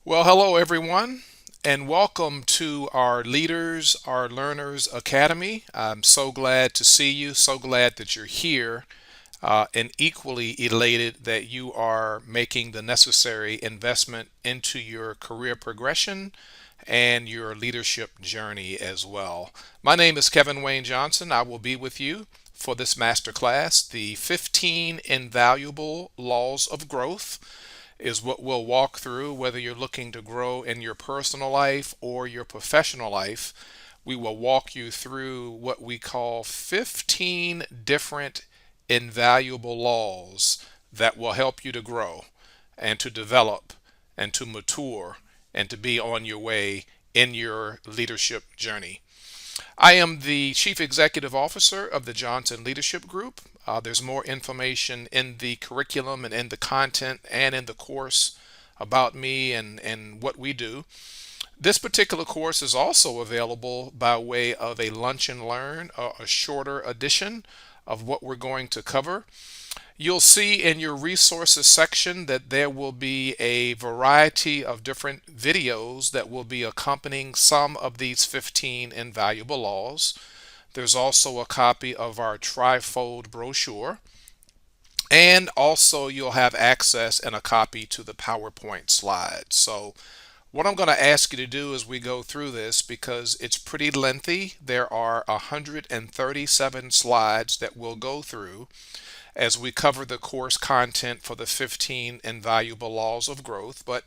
Well, hello everyone, and welcome to our Leaders, our Learners Academy. I'm so glad to see you, so glad that you're here, and equally elated that you are making the necessary investment into your career progression and your leadership journey as well. My name is Kevin Wayne Johnson. I will be with you for this masterclass, the 15 Invaluable Laws of Growth is what we'll walk through, whether you're looking to grow in your personal life or your professional life. We will walk you through what we call 15 different invaluable laws that will help you to grow and to develop and to mature and to be on your way in your leadership journey. I am the Chief Executive Officer of the Johnson Leadership Group. There's more information in the curriculum and in the content and in the course about me and what we do. This particular course is also available by way of a lunch and learn, a shorter edition of what we're going to cover. You'll see in your resources section that there will be a variety of different videos that will be accompanying some of these 15 invaluable laws. There's also a copy of our trifold brochure, and also you'll have access and a copy to the PowerPoint slides. So what I'm going to ask you to do as we go through this, because it's pretty lengthy, there are 137 slides that we'll go through as we cover the course content for the 15 invaluable laws of growth. But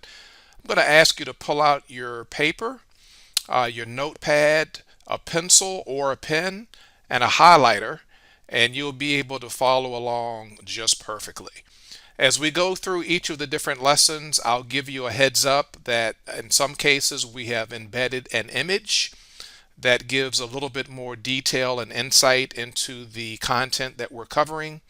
I'm going to ask you to pull out your paper, your notepad, a pencil or a pen, and a highlighter, and you'll be able to follow along just perfectly. As we go through each of the different lessons, I'll give you a heads up that in some cases we have embedded an image that gives a little bit more detail and insight into the content that we're covering.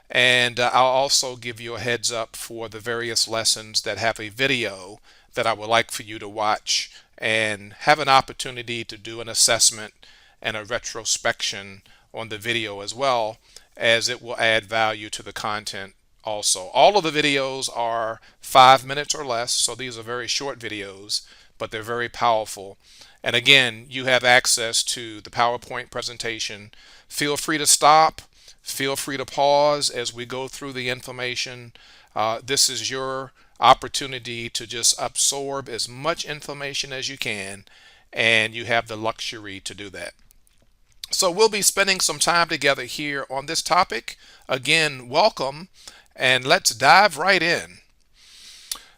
And I'll also give you a heads up for the various lessons that have a video that I would like for you to watch and have an opportunity to do an assessment and a retrospection on the video as well, as it will add value to the content also. All of the videos are 5 minutes or less, so these are very short videos, but they're very powerful. And again, you have access to the PowerPoint presentation. Feel free to stop. Feel free to pause as we go through the information. This is your opportunity to just absorb as much information as you can, and you have the luxury to do that. So we'll be spending some time together here on this topic. Again, welcome, and let's dive right in.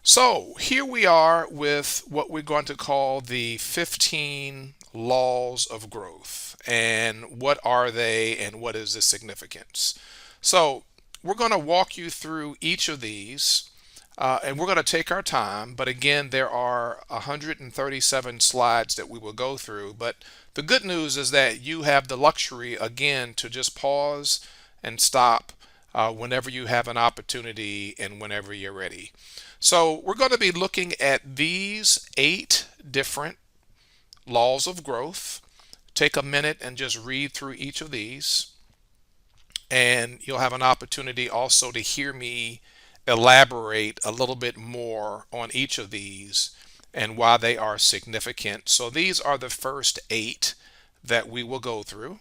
So here we are with what we're going to call the 15 laws of growth. And what are they and what is the significance? So we're going to walk you through each of these, and we're going to take our time. But again, there are 137 slides that we will go through. But the good news is that you have the luxury, again, to just pause and stop whenever you have an opportunity and whenever you're ready. So we're going to be looking at these 8 different laws of growth. Take a minute and just read through each of these, and you'll have an opportunity also to hear me elaborate a little bit more on each of these and why they are significant. So these are the first 8 that we will go through.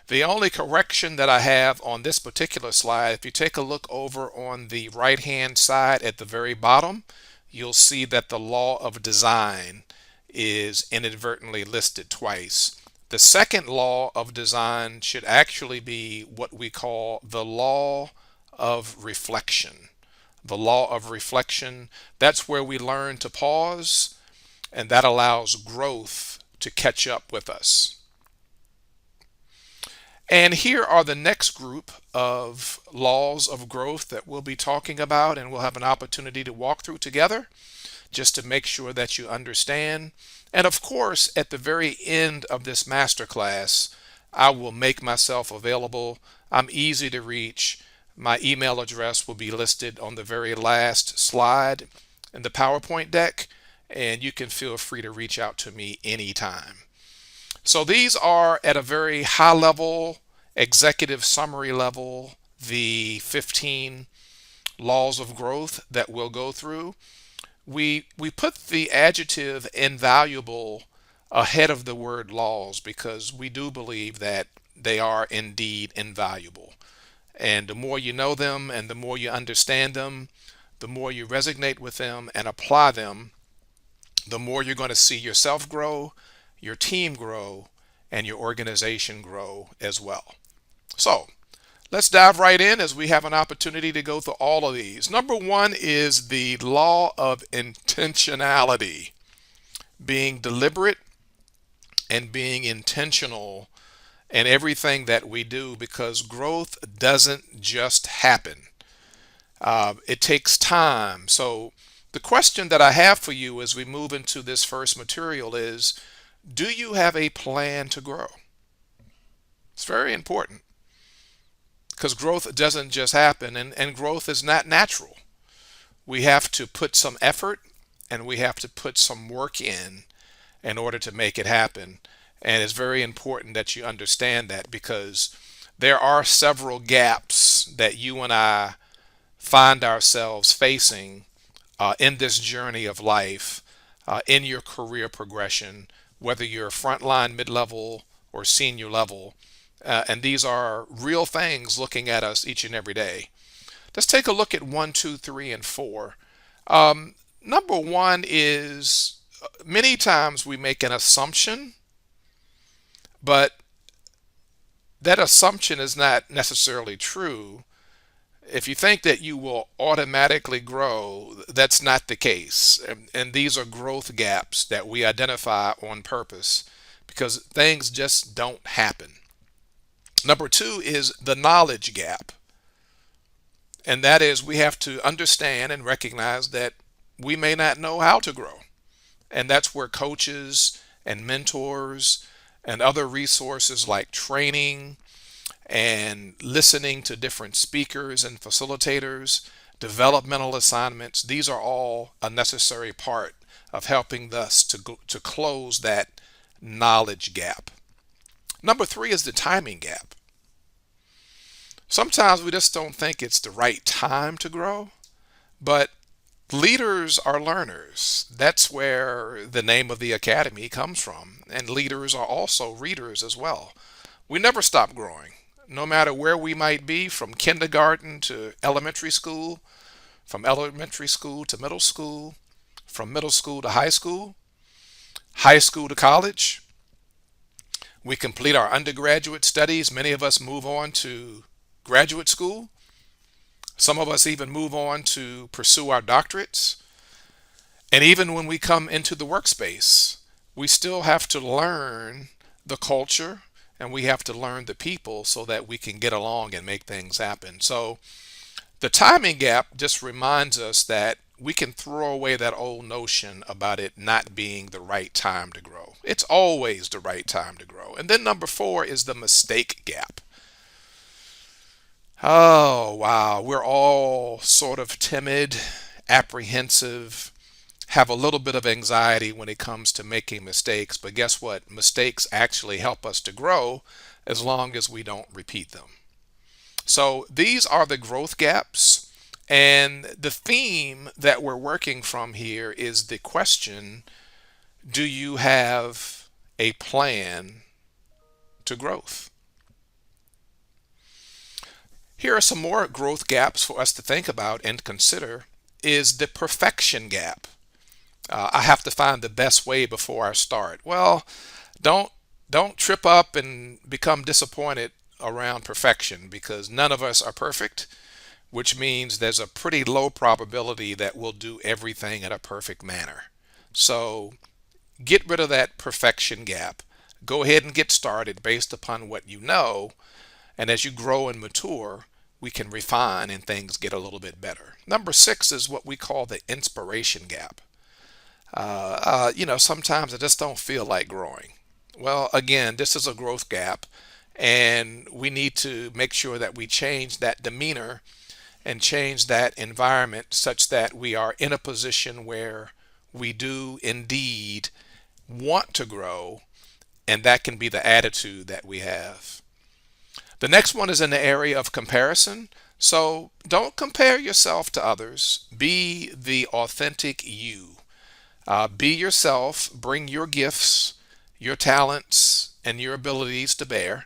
The only correction that I have on this particular slide, if you take a look over on the right hand side at the very bottom, you'll see that the law of design is inadvertently listed twice. The second law of design should actually be what we call the law of reflection. The law of reflection, that's where we learn to pause, and that allows growth to catch up with us. And here are the next group of laws of growth that we'll be talking about, and we'll have an opportunity to walk through together just to make sure that you understand. And of course, at the very end of this masterclass, I will make myself available. I'm easy to reach. My email address will be listed on the very last slide in the PowerPoint deck, and you can feel free to reach out to me anytime. So these are at a very high level, executive summary level, the 15 laws of growth that we'll go through, we put the adjective invaluable ahead of the word laws because we do believe that they are indeed invaluable. And the more you know them and the more you understand them, the more you resonate with them and apply them, the more you're going to see yourself grow, your team grow, and your organization grow as well. So let's dive right in as we have an opportunity to go through all of these. Number one is the law of intentionality, being deliberate and being intentional in everything that we do because growth doesn't just happen. It takes time. So the question that I have for you as we move into this first material is, do you have a plan to grow? It's very important because growth doesn't just happen, and growth is not natural. We have to put some effort and we have to put some work in order to make it happen. And it's very important that you understand that because there are several gaps that you and I find ourselves facing in this journey of life, in your career progression, whether you're frontline, mid level, or senior level. And these are real things looking at us each and every day. Let's take a look at one, two, three, and four. Number one is many times we make an assumption, but that assumption is not necessarily true. If you think that you will automatically grow, that's not the case. And these are growth gaps that we identify on purpose because things just don't happen. Number two is the knowledge gap. And that is we have to understand and recognize that we may not know how to grow. And that's where coaches and mentors and other resources like training and listening to different speakers and facilitators, developmental assignments, these are all a necessary part of helping us to close that knowledge gap. Number three is the timing gap. Sometimes we just don't think it's the right time to grow, but leaders are learners. That's where the name of the academy comes from. And leaders are also readers as well. We never stop growing, no matter where we might be, from kindergarten to elementary school, from elementary school to middle school, from middle school to high school to college. We complete our undergraduate studies. Many of us move on to graduate school. Some of us even move on to pursue our doctorates. And even when we come into the workspace, we still have to learn the culture and we have to learn the people so that we can get along and make things happen. So the timing gap just reminds us that we can throw away that old notion about it not being the right time to grow. It's always the right time to grow. And then number four is the mistake gap. Oh, wow. We're all sort of timid, apprehensive, have a little bit of anxiety when it comes to making mistakes. But guess what? Mistakes actually help us to grow as long as we don't repeat them. So these are the growth gaps. And the theme that we're working from here is the question, do you have a plan to growth? Here are some more growth gaps for us to think about and consider is the perfection gap. I have to find the best way before I start. Well, don't don't trip up and become disappointed around perfection because none of us are perfect, which means there's a pretty low probability that we'll do everything in a perfect manner. So get rid of that perfection gap. Go ahead and get started based upon what you know. And as you grow and mature, we can refine and things get a little bit better. Number six is what we call the inspiration gap. Sometimes I just don't feel like growing. Well, again, this is a growth gap, and we need to make sure that we change that demeanor and change that environment such that we are in a position where we do indeed want to grow, and that can be the attitude that we have. The next one is in the area of comparison. So don't compare yourself to others. Be the authentic you. Be yourself. Bring your gifts, your talents, and your abilities to bear,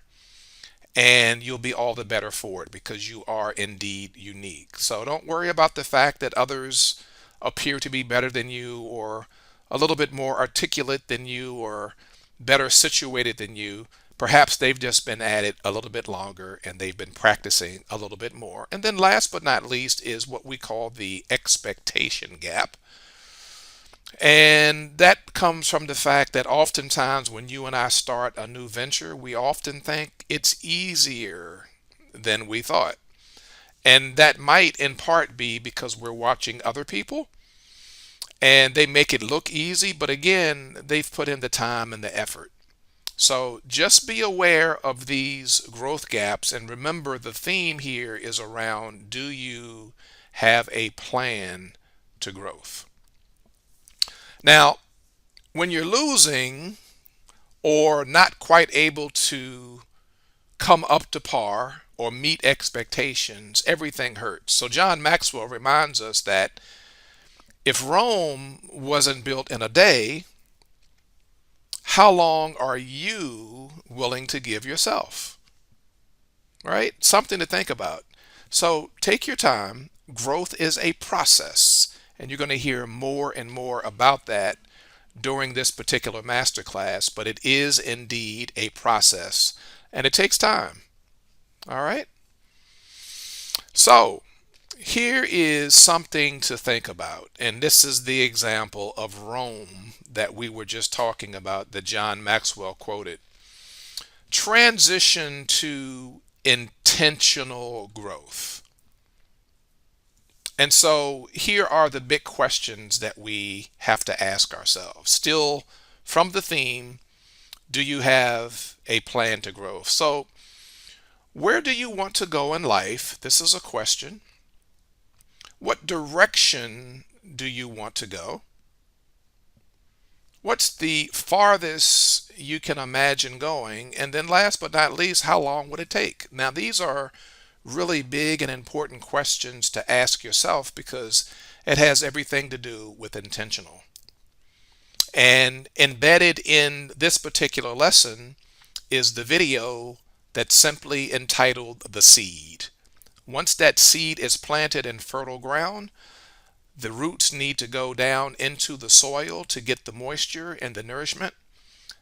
and you'll be all the better for it because you are indeed unique. So don't worry about the fact that others appear to be better than you, or a little bit more articulate than you, or better situated than you. Perhaps they've just been at it a little bit longer and they've been practicing a little bit more. And then last but not least is what we call the expectation gap. And that comes from the fact that oftentimes when you and I start a new venture, we often think it's easier than we thought. And that might in part be because we're watching other people and they make it look easy, but again, they've put in the time and the effort. So just be aware of these growth gaps, and remember the theme here is around, do you have a plan to growth? Now, when you're losing or not quite able to come up to par or meet expectations, everything hurts. So John Maxwell reminds us that if Rome wasn't built in a day, how long are you willing to give yourself? Right? Something to think about. So take your time. Growth is a process, and you're going to hear more and more about that during this particular masterclass, but it is indeed a process and it takes time. All right. So here is something to think about. And this is the example of Rome that we were just talking about that John Maxwell quoted. Transition to intentional growth. And so here are the big questions that we have to ask ourselves. Still from the theme, do you have a plan to grow? So where do you want to go in life? This is a question. What direction do you want to go? What's the farthest you can imagine going? And then last but not least, how long would it take? Now, these are really big and important questions to ask yourself because it has everything to do with intentional. And embedded in this particular lesson is the video that's simply entitled The Seed. Once that seed is planted in fertile ground, the roots need to go down into the soil to get the moisture and the nourishment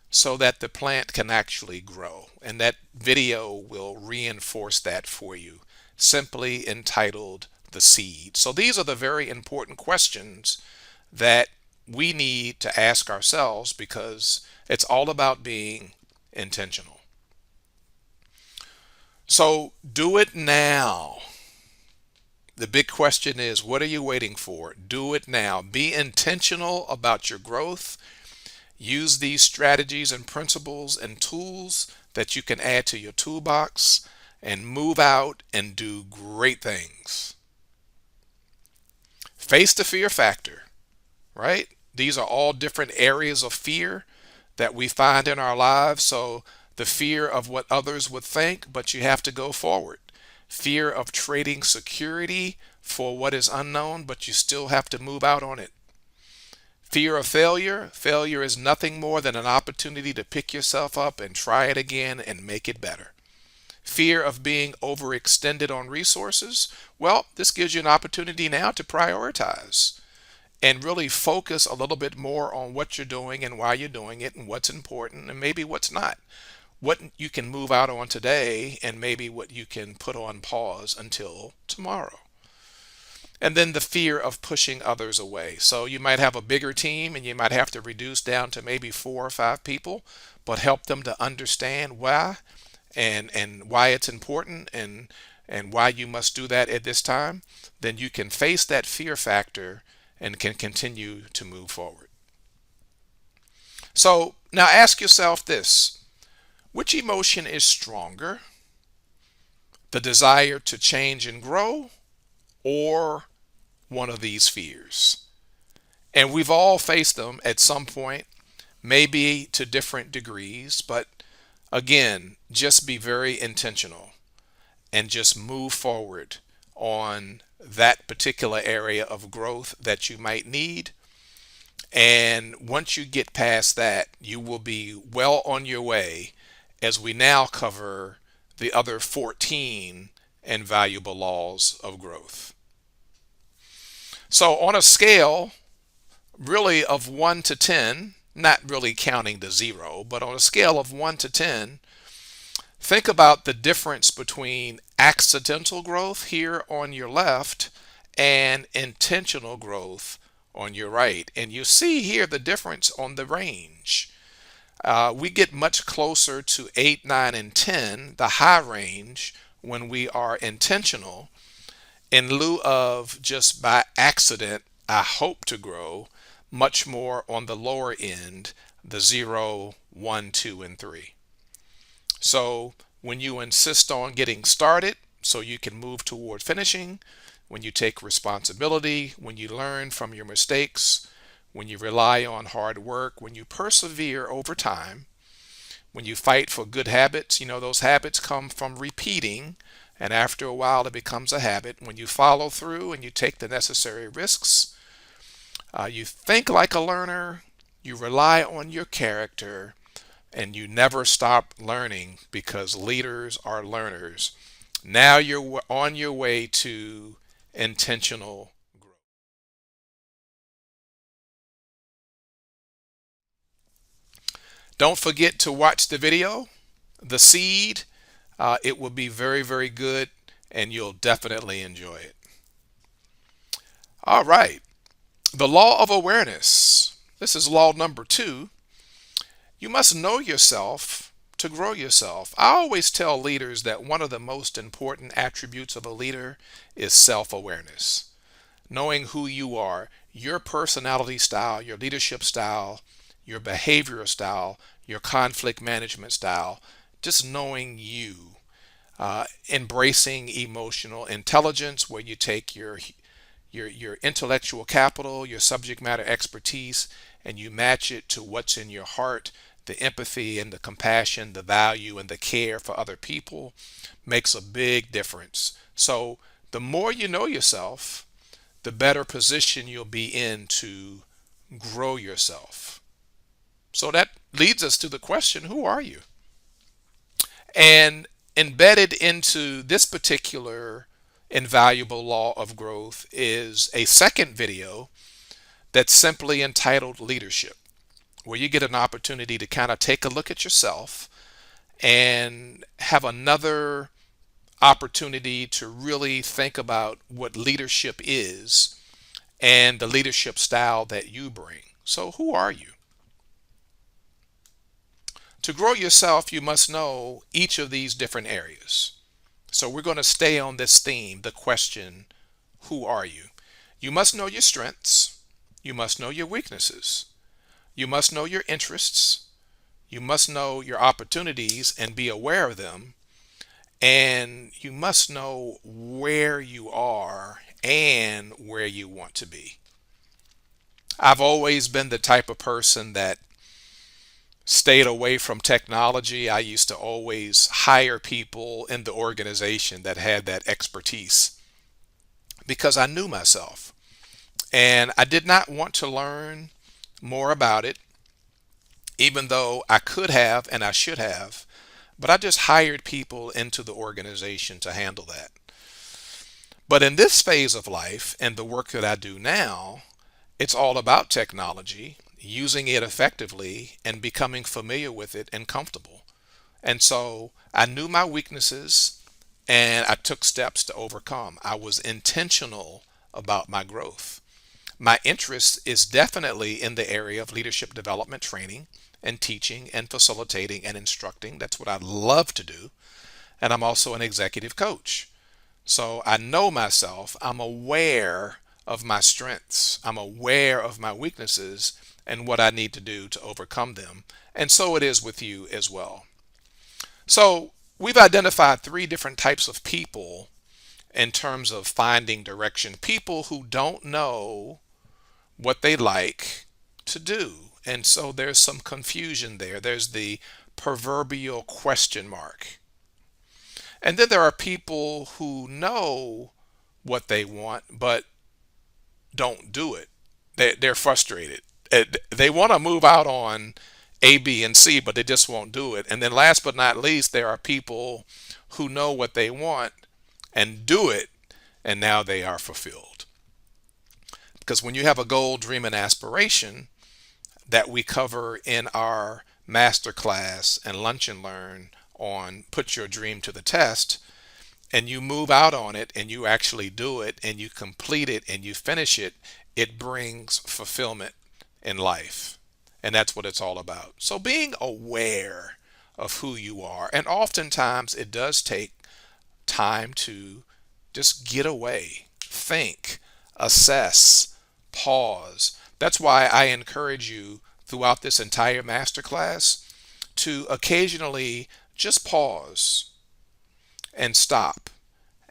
so that the plant can actually grow. And that video will reinforce that for you, simply entitled The Seed. So these are the very important questions that we need to ask ourselves because it's all about being intentional. So do it now. The big question is, what are you waiting for? Do it now. Be intentional about your growth. Use these strategies and principles and tools that you can add to your toolbox and move out and do great things. Face the fear factor, right? These are all different areas of fear that we find in our lives. So the fear of what others would think, but you have to go forward. Fear of trading security for what is unknown, but you still have to move out on it. Fear of failure. Failure is nothing more than an opportunity to pick yourself up and try it again and make it better. Fear of being overextended on resources. Well, this gives you an opportunity now to prioritize and really focus a little bit more on what you're doing and why you're doing it and what's important and maybe what's not. What you can move out on today and maybe what you can put on pause until tomorrow. And then the fear of pushing others away. So you might have a bigger team and you might have to reduce down to maybe 4 or 5 people, but help them to understand why and why it's important and why you must do that at this time. Then you can face that fear factor and can continue to move forward. So now ask yourself this. Which emotion is stronger? The desire to change and grow, or one of these fears? And we've all faced them at some point, maybe to different degrees, but again, just be very intentional. and just move forward on that particular area of growth that you might need. And once you get past that, you will be well on your way as we now cover the other 14 invaluable laws of growth. So, on a scale really of 1 to 10, not really counting the zero, but on a scale of 1 to 10, think about the difference between accidental growth here on your left and intentional growth on your right. And you see here the difference on the range. We get much closer to 8, 9, and 10, the high range, when we are intentional, in lieu of just by accident, I hope to grow, much more on the lower end, the 0, 1, 2, and 3. So when you insist on getting started so you can move toward finishing, when you take responsibility, when you learn from your mistakes, when you rely on hard work, when you persevere over time, when you fight for good habits, those habits come from repeating, and after a while it becomes a habit. When you follow through and you take the necessary risks, you think like a learner, you rely on your character, and you never stop learning because leaders are learners. Now you're on your way to intentional growth. Don't forget to watch the video, The Seed. It will be very, very good, and you'll definitely enjoy it. All right. The law of awareness. This is law number 2. You must know yourself to grow yourself. I always tell leaders that one of the most important attributes of a leader is self-awareness. Knowing who you are, your personality style, your leadership style, your behavioral style, your conflict management style, just knowing you. Embracing emotional intelligence, where you take your intellectual capital, your subject matter expertise, and you match it to what's in your heart. The empathy and the compassion, the value and the care for other people makes a big difference. So the more you know yourself, the better position you'll be in to grow yourself. So that leads us to the question, who are you? And embedded into this particular invaluable law of growth is a second video that's simply entitled Leadership, where you get an opportunity to kind of take a look at yourself and have another opportunity to really think about what leadership is and the leadership style that you bring. So, who are you? To grow yourself, you must know each of these different areas. So, we're going to stay on this theme, the question, who are you? You must know your strengths. You must know your weaknesses. You must know your interests. You must know your opportunities and be aware of them. And you must know where you are and where you want to be. I've always been the type of person that stayed away from technology. I used to always hire people in the organization that had that expertise because I knew myself. And I did not want to learn more about it, even though I could have and I should have. But I just hired people into the organization to handle that. But in this phase of life and the work that I do now, it's all about technology, using it effectively, and becoming familiar with it and comfortable. And so I knew my weaknesses and I took steps to overcome. I was intentional about my growth. My interest is definitely in the area of leadership development training and teaching and facilitating and instructing. That's what I love to do. And I'm also an executive coach. So I know myself. I'm aware of my strengths. I'm aware of my weaknesses and what I need to do to overcome them. And so it is with you as well. So we've identified 3 different types of people in terms of finding direction. People who don't know what they like to do. And so there's some confusion there. There's the proverbial question mark. And then there are people who know what they want, but don't do it. They're frustrated. They want to move out on A, B, and C, but they just won't do it. And then last but not least, there are people who know what they want and do it, and now they are fulfilled. Because when you have a goal, dream, and aspiration that we cover in our masterclass and lunch and learn on Put Your Dream to the Test, and you move out on it and you actually do it and you complete it and you finish it, it brings fulfillment in life. And that's what it's all about. So being aware of who you are, and oftentimes it does take time to just get away, think, assess, pause. That's why I encourage you throughout this entire masterclass to occasionally just pause and stop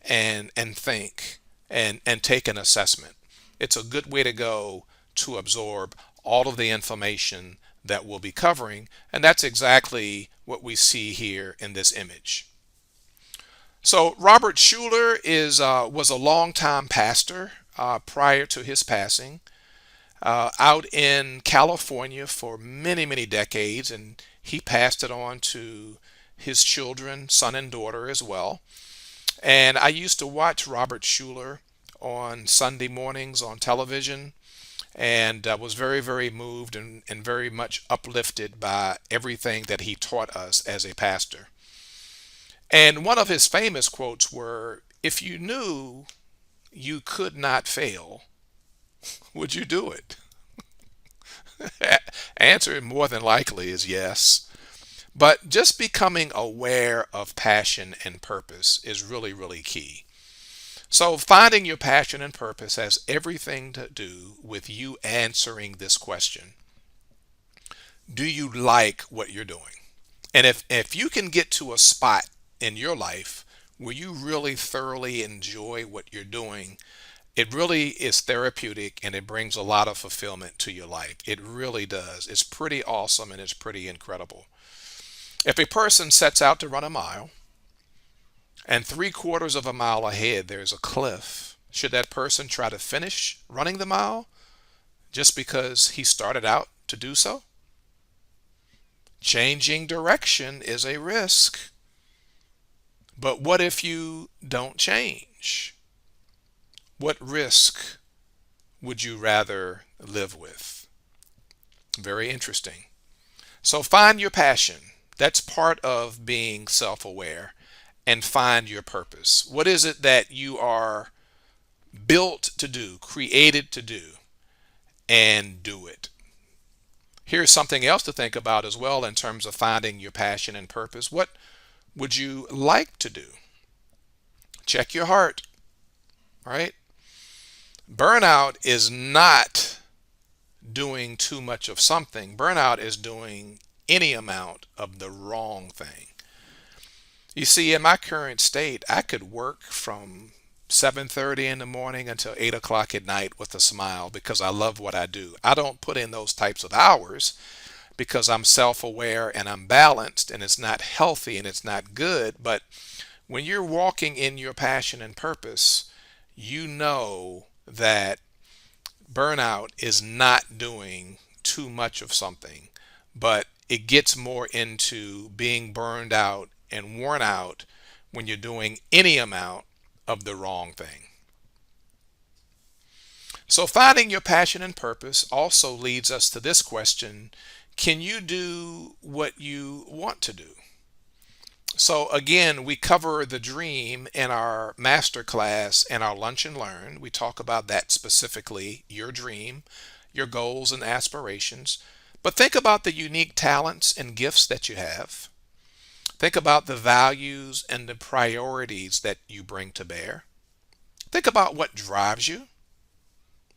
and think and take an assessment. It's a good way to go to absorb all of the information that we'll be covering, and that's exactly what we see here in this image. So Robert Schuller is was a longtime pastor prior to his passing, out in California for many, many decades, and he passed it on to his children, son and daughter as well. And I used to watch Robert Schuller on Sunday mornings on television, and was very, very moved and very much uplifted by everything that he taught us as a pastor. And one of his famous quotes were, "If you knew you could not fail, would you do it?" Answer more than likely is yes. But just becoming aware of passion and purpose is really, really key. So finding your passion and purpose has everything to do with you answering this question. Do you like what you're doing? And if you can get to a spot in your life where you really thoroughly enjoy what you're doing, it really is therapeutic and it brings a lot of fulfillment to your life. It really does. It's pretty awesome and it's pretty incredible. If a person sets out to run a mile and 3/4 of a mile ahead there's a cliff, should that person try to finish running the mile just because he started out to do so? Changing direction is a risk. But what if you don't change? What risk would you rather live with? Very interesting. So find your passion. That's part of being self aware. And find your purpose. What is it that you are built to do, created to do, and do it? Here's something else to think about as well in terms of finding your passion and purpose. What would you like to do? Check your heart, right? Burnout is not doing too much of something. Burnout is doing any amount of the wrong thing. You see, in my current state, I could work from 7:30 in the morning until 8 o'clock at night with a smile because I love what I do. I don't put in those types of hours because I'm self-aware and I'm balanced, and it's not healthy and it's not good. But when you're walking in your passion and purpose, you know that burnout is not doing too much of something, but it gets more into being burned out and worn out when you're doing any amount of the wrong thing. So finding your passion and purpose also leads us to this question: can you do what you want to do? So again, we cover the dream in our master class and our lunch and learn. We talk about that specifically, your dream, your goals and aspirations. But think about the unique talents and gifts that you have. Think about the values and the priorities that you bring to bear. Think about what drives you,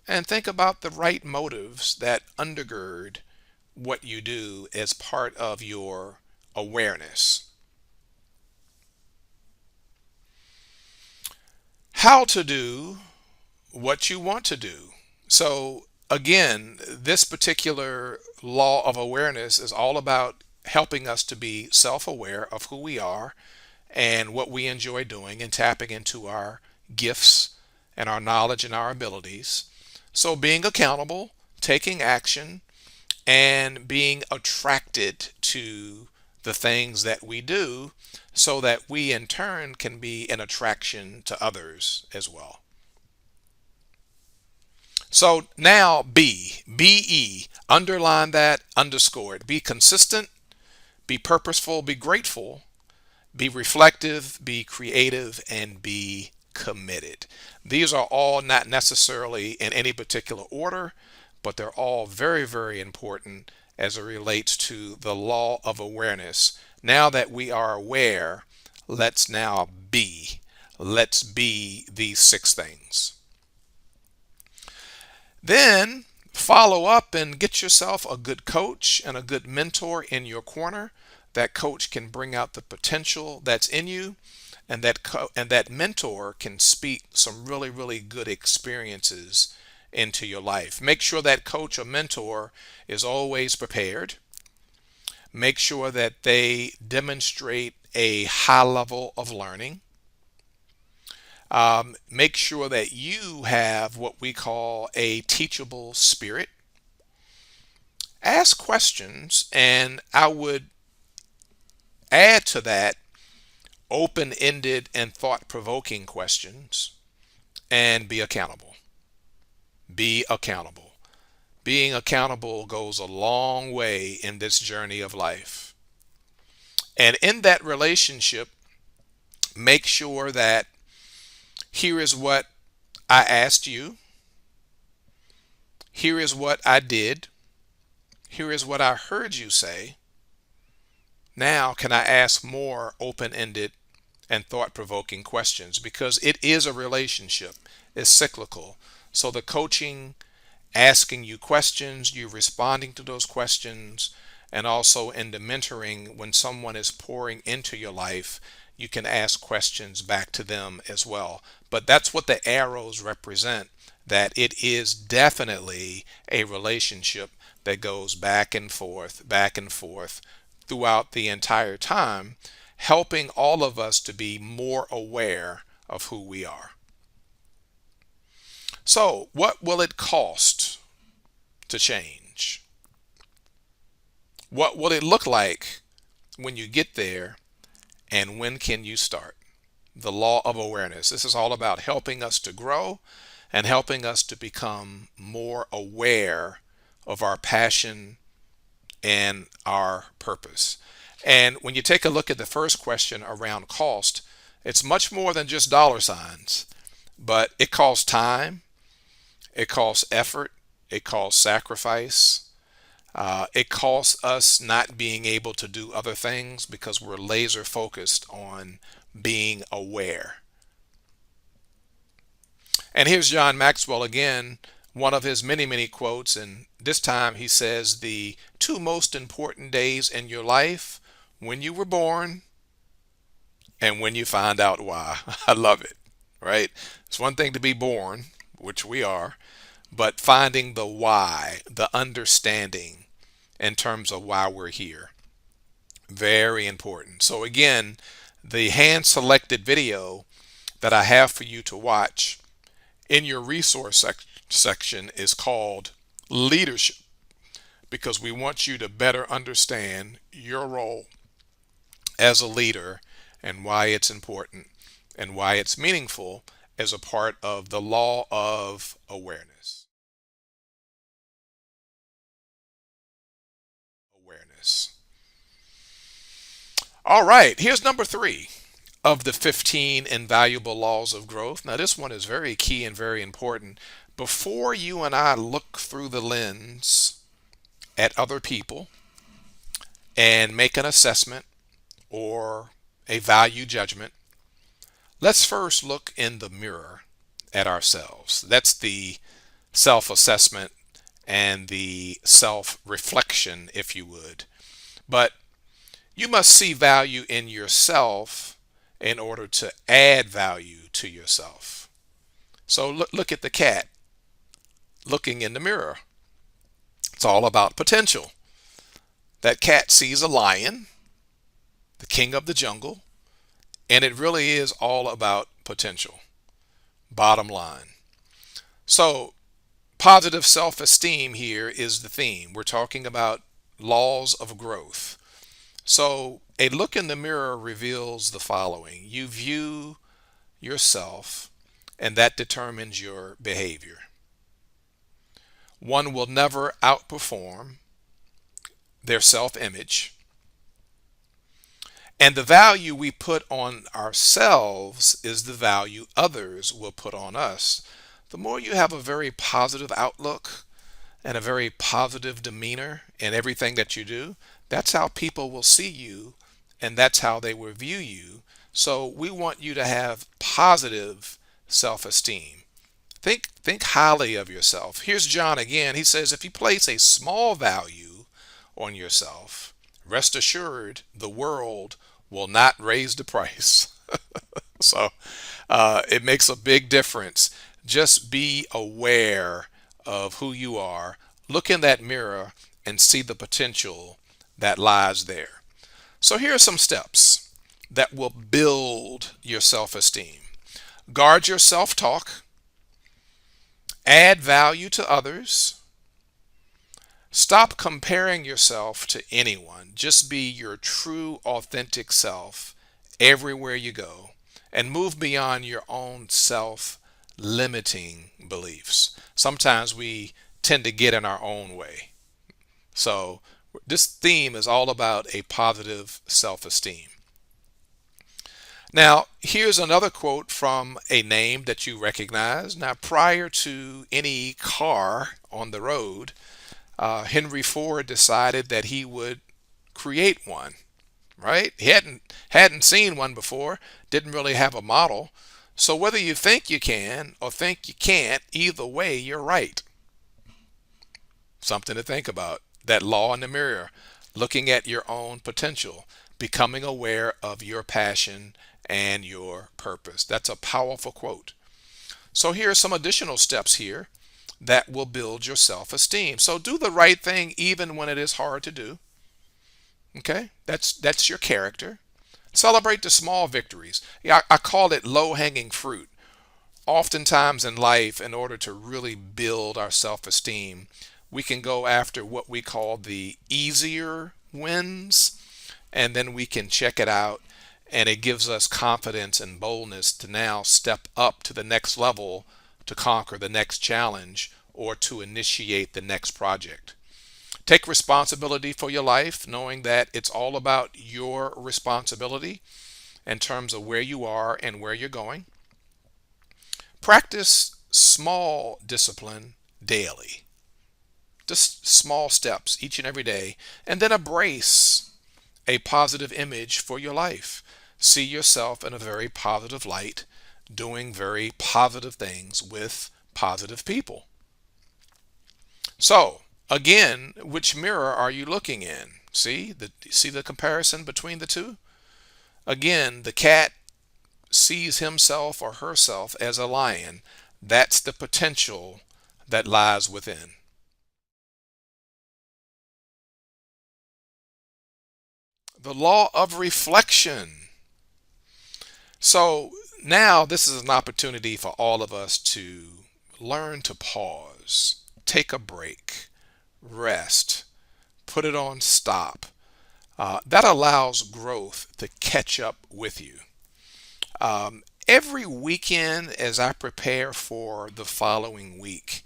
and think about the right motives that undergird what you do as part of your awareness. How to do what you want to do. So, again, this particular law of awareness is all about helping us to be self aware of who we are and what we enjoy doing and tapping into our gifts and our knowledge and our abilities. So being accountable, taking action, and being attracted to the things that we do so that we in turn can be an attraction to others as well. So now B-E, underline that, underscore it. Be consistent, be purposeful, be grateful, be reflective, be creative, and be committed. These are all not necessarily in any particular order, but they're all very, very important as it relates to the law of awareness. Now that we are aware, let's now be. Let's be these six things. Then follow up and get yourself a good coach and a good mentor in your corner. That coach can bring out the potential that's in you, and that mentor can speak some really, really good experiences into your life. Make sure that coach or mentor is always prepared. Make sure that they demonstrate a high level of learning. Make sure that you have what we call a teachable spirit. Ask questions, and I would add to that open ended and thought provoking questions, and be accountable. Be accountable. Being accountable goes a long way in this journey of life. And in that relationship, make sure that here is what I asked you, here is what I did, here is what I heard you say. Now, can I ask more open ended and thought provoking questions? Because it is a relationship, it's cyclical. So the coaching, asking you questions, you responding to those questions, and also in the mentoring, when someone is pouring into your life, you can ask questions back to them as well. But that's what the arrows represent, that it is definitely a relationship that goes back and forth throughout the entire time, helping all of us to be more aware of who we are. So, what will it cost to change? What will it look like when you get there, and when can you start? The law of awareness. This is all about helping us to grow and helping us to become more aware of our passion and our purpose. And when you take a look at the first question around cost, it's much more than just dollar signs, but it costs time, it costs effort, it costs sacrifice, it costs us not being able to do other things because we're laser focused on being aware. And here's John Maxwell again, one of his many, many quotes. And this time he says, the two most important days in your life: when you were born and when you find out why. I love it, right? It's one thing to be born, which we are, but finding the why, the understanding in terms of why we're here. Very important. So, again, the hand selected video that I have for you to watch in your resource section is called Leadership, because we want you to better understand your role as a leader and why it's important and why it's meaningful as a part of the law of awareness. Awareness. All right, here's number 3 of the 15 invaluable laws of growth. Now, this one is very key and very important. Before you and I look through the lens at other people and make an assessment or a value judgment, let's first look in the mirror at ourselves. That's the self assessment and the self reflection, if you would. But you must see value in yourself in order to add value to yourself. So look at the cat looking in the mirror. It's all about potential. That cat sees a lion, the king of the jungle, And it really is all about potential, bottom line. So, positive self esteem here is the theme. We're talking about laws of growth. So, a look in the mirror reveals the following: you view yourself, and that determines your behavior. One will never outperform their self image. And the value we put on ourselves is the value others will put on us. The more you have a very positive outlook and a very positive demeanor in everything that you do, that's how people will see you and that's how they will view you. So we want you to have positive self-esteem. Think highly of yourself. Here's John again. He says if you place a small value on yourself, rest assured the world will not raise the price. So it makes a big difference. Just be aware of who you are. Look in that mirror and see the potential that lies there. So here are some steps that will build your self esteem. Guard your self talk, add value to others, stop comparing yourself to anyone. Just be your true, authentic self everywhere you go and move beyond your own self limiting beliefs. Sometimes we tend to get in our own way. So, this theme is all about a positive self esteem. Now, here's another quote from a name that you recognize. Now, prior to any car on the road, Henry Ford decided that he would create one. Right? He hadn't seen one before, didn't really have a model. So whether you think you can or think you can't, either way, you're right. Something to think about. That law in the mirror, looking at your own potential, becoming aware of your passion and your purpose. That's a powerful quote. So here are some additional steps here that will build your self-esteem. So do the right thing even when it is hard to do. Okay, that's your character. Celebrate the small victories. Yeah, I call it low-hanging fruit. Oftentimes in life, in order to really build our self-esteem, we can go after what we call the easier wins, and then we can check it out, and it gives us confidence and boldness to now step up to the next level to conquer the next challenge or to initiate the next project. Take responsibility for your life, knowing that it's all about your responsibility in terms of where you are and where you're going. Practice small discipline daily, just small steps each and every day, and then embrace a positive image for your life. See yourself in a very positive light, doing very positive things with positive people. So, again, which mirror are you looking in? See the comparison between the two? Again, the cat sees himself or herself as a lion. That's the potential that lies within. The law of reflection. So now this is an opportunity for all of us to learn to pause, take a break, rest, put it on stop. That allows growth to catch up with you. Every weekend, as I prepare for the following week,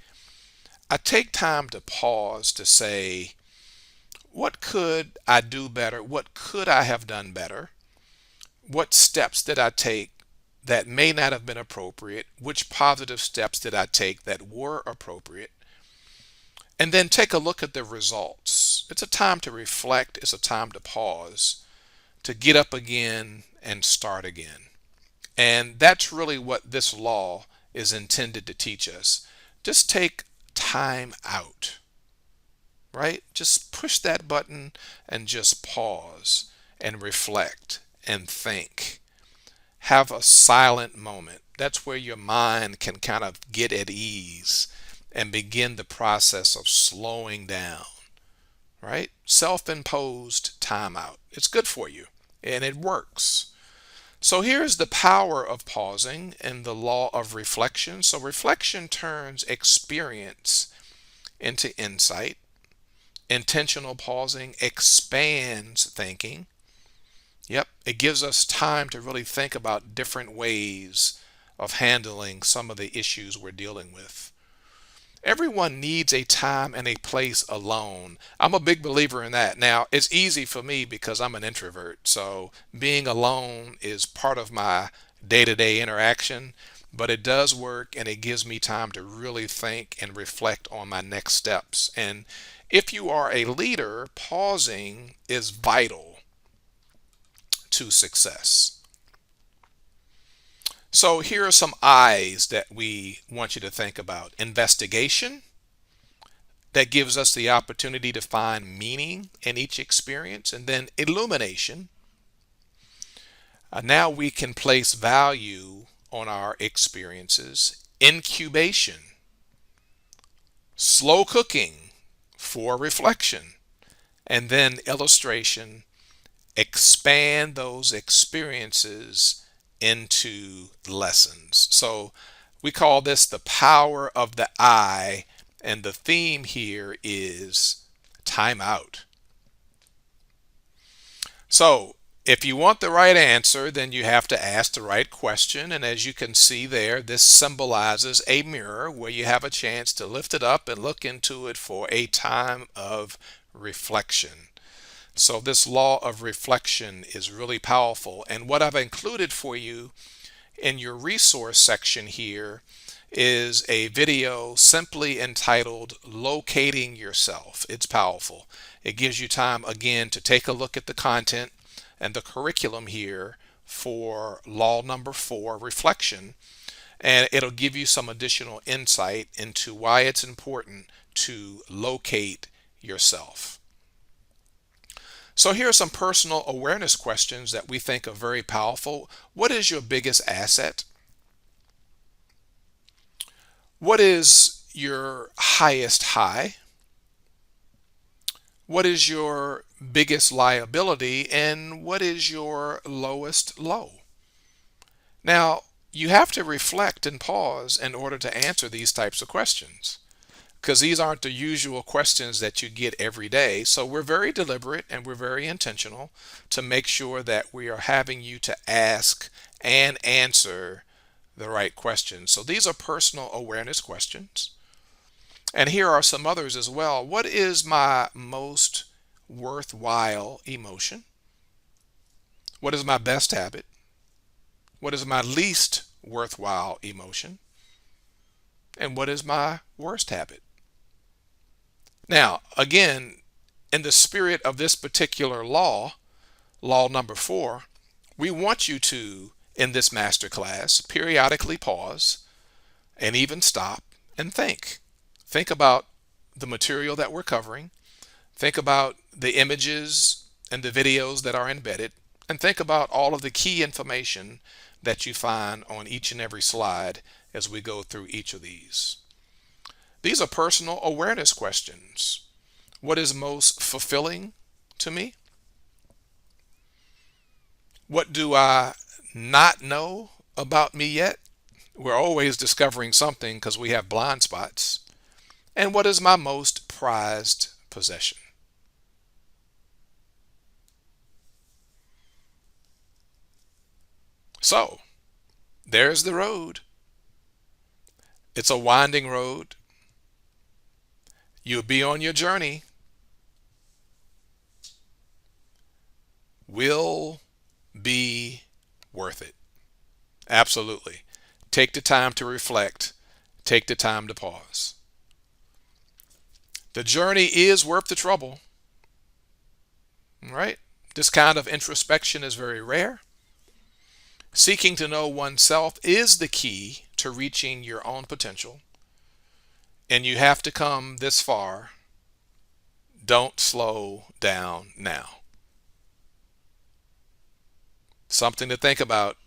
I take time to pause to say, what could I do better? What could I have done better? What steps did I take that may not have been appropriate? Which positive steps did I take that were appropriate? And then take a look at the results. It's a time to reflect, it's a time to pause, to get up again and start again. And that's really what this law is intended to teach us. Just take time out, right? Just push that button and just pause and reflect and think. Have a silent moment. That's where your mind can kind of get at ease and begin the process of slowing down, right? Self imposed timeout. It's good for you and it works. So here's the power of pausing and the law of reflection. So reflection turns experience into insight. Intentional pausing expands thinking. Yep, it gives us time to really think about different ways of handling some of the issues we're dealing with. Everyone needs a time and a place alone. I'm a big believer in that. Now, it's easy for me because I'm an introvert. So being alone is part of my day to day interaction, but it does work and it gives me time to really think and reflect on my next steps. And if you are a leader, pausing is vital to success. So here are some I's that we want you to think about. Investigation, that gives us the opportunity to find meaning in each experience. And then illumination, now we can place value on our experiences. Incubation, slow cooking for reflection. And then illustration, expand those experiences into lessons. So we call this the power of the I, and the theme here is time out. So if you want the right answer, then you have to ask the right question. And as you can see there, this symbolizes a mirror where you have a chance to lift it up and look into it for a time of reflection. So this law of reflection is really powerful. And what I've included for you in your resource section here is a video simply entitled Locating Yourself. It's powerful. It gives you time again to take a look at the content and the curriculum here for law number 4, reflection, and it'll give you some additional insight into why it's important to locate yourself. So here are some personal awareness questions that we think are very powerful. What is your biggest asset? What is your highest high? What is your biggest liability? And what is your lowest low? Now, you have to reflect and pause in order to answer these types of questions, because these aren't the usual questions that you get every day. So we're very deliberate and we're very intentional to make sure that we are having you to ask and answer the right questions. So these are personal awareness questions. And here are some others as well. What is my most worthwhile emotion? What is my best habit? What is my least worthwhile emotion? And what is my worst habit? Now, again, in the spirit of this particular law, law number 4, we want you to, in this masterclass, periodically pause and even stop and think. Think about the material that we're covering. Think about the images and the videos that are embedded. And think about all of the key information that you find on each and every slide as we go through each of these. These are personal awareness questions. What is most fulfilling to me? What do I not know about me yet? We're always discovering something because we have blind spots. And what is my most prized possession? So, there's the road. It's a winding road. You'll be on your journey. Will be worth it. Absolutely. Take the time to reflect. Take the time to pause. The journey is worth the trouble. Right? This kind of introspection is very rare. Seeking to know oneself is the key to reaching your own potential. And you have to come this far. Don't slow down now. Something to think about,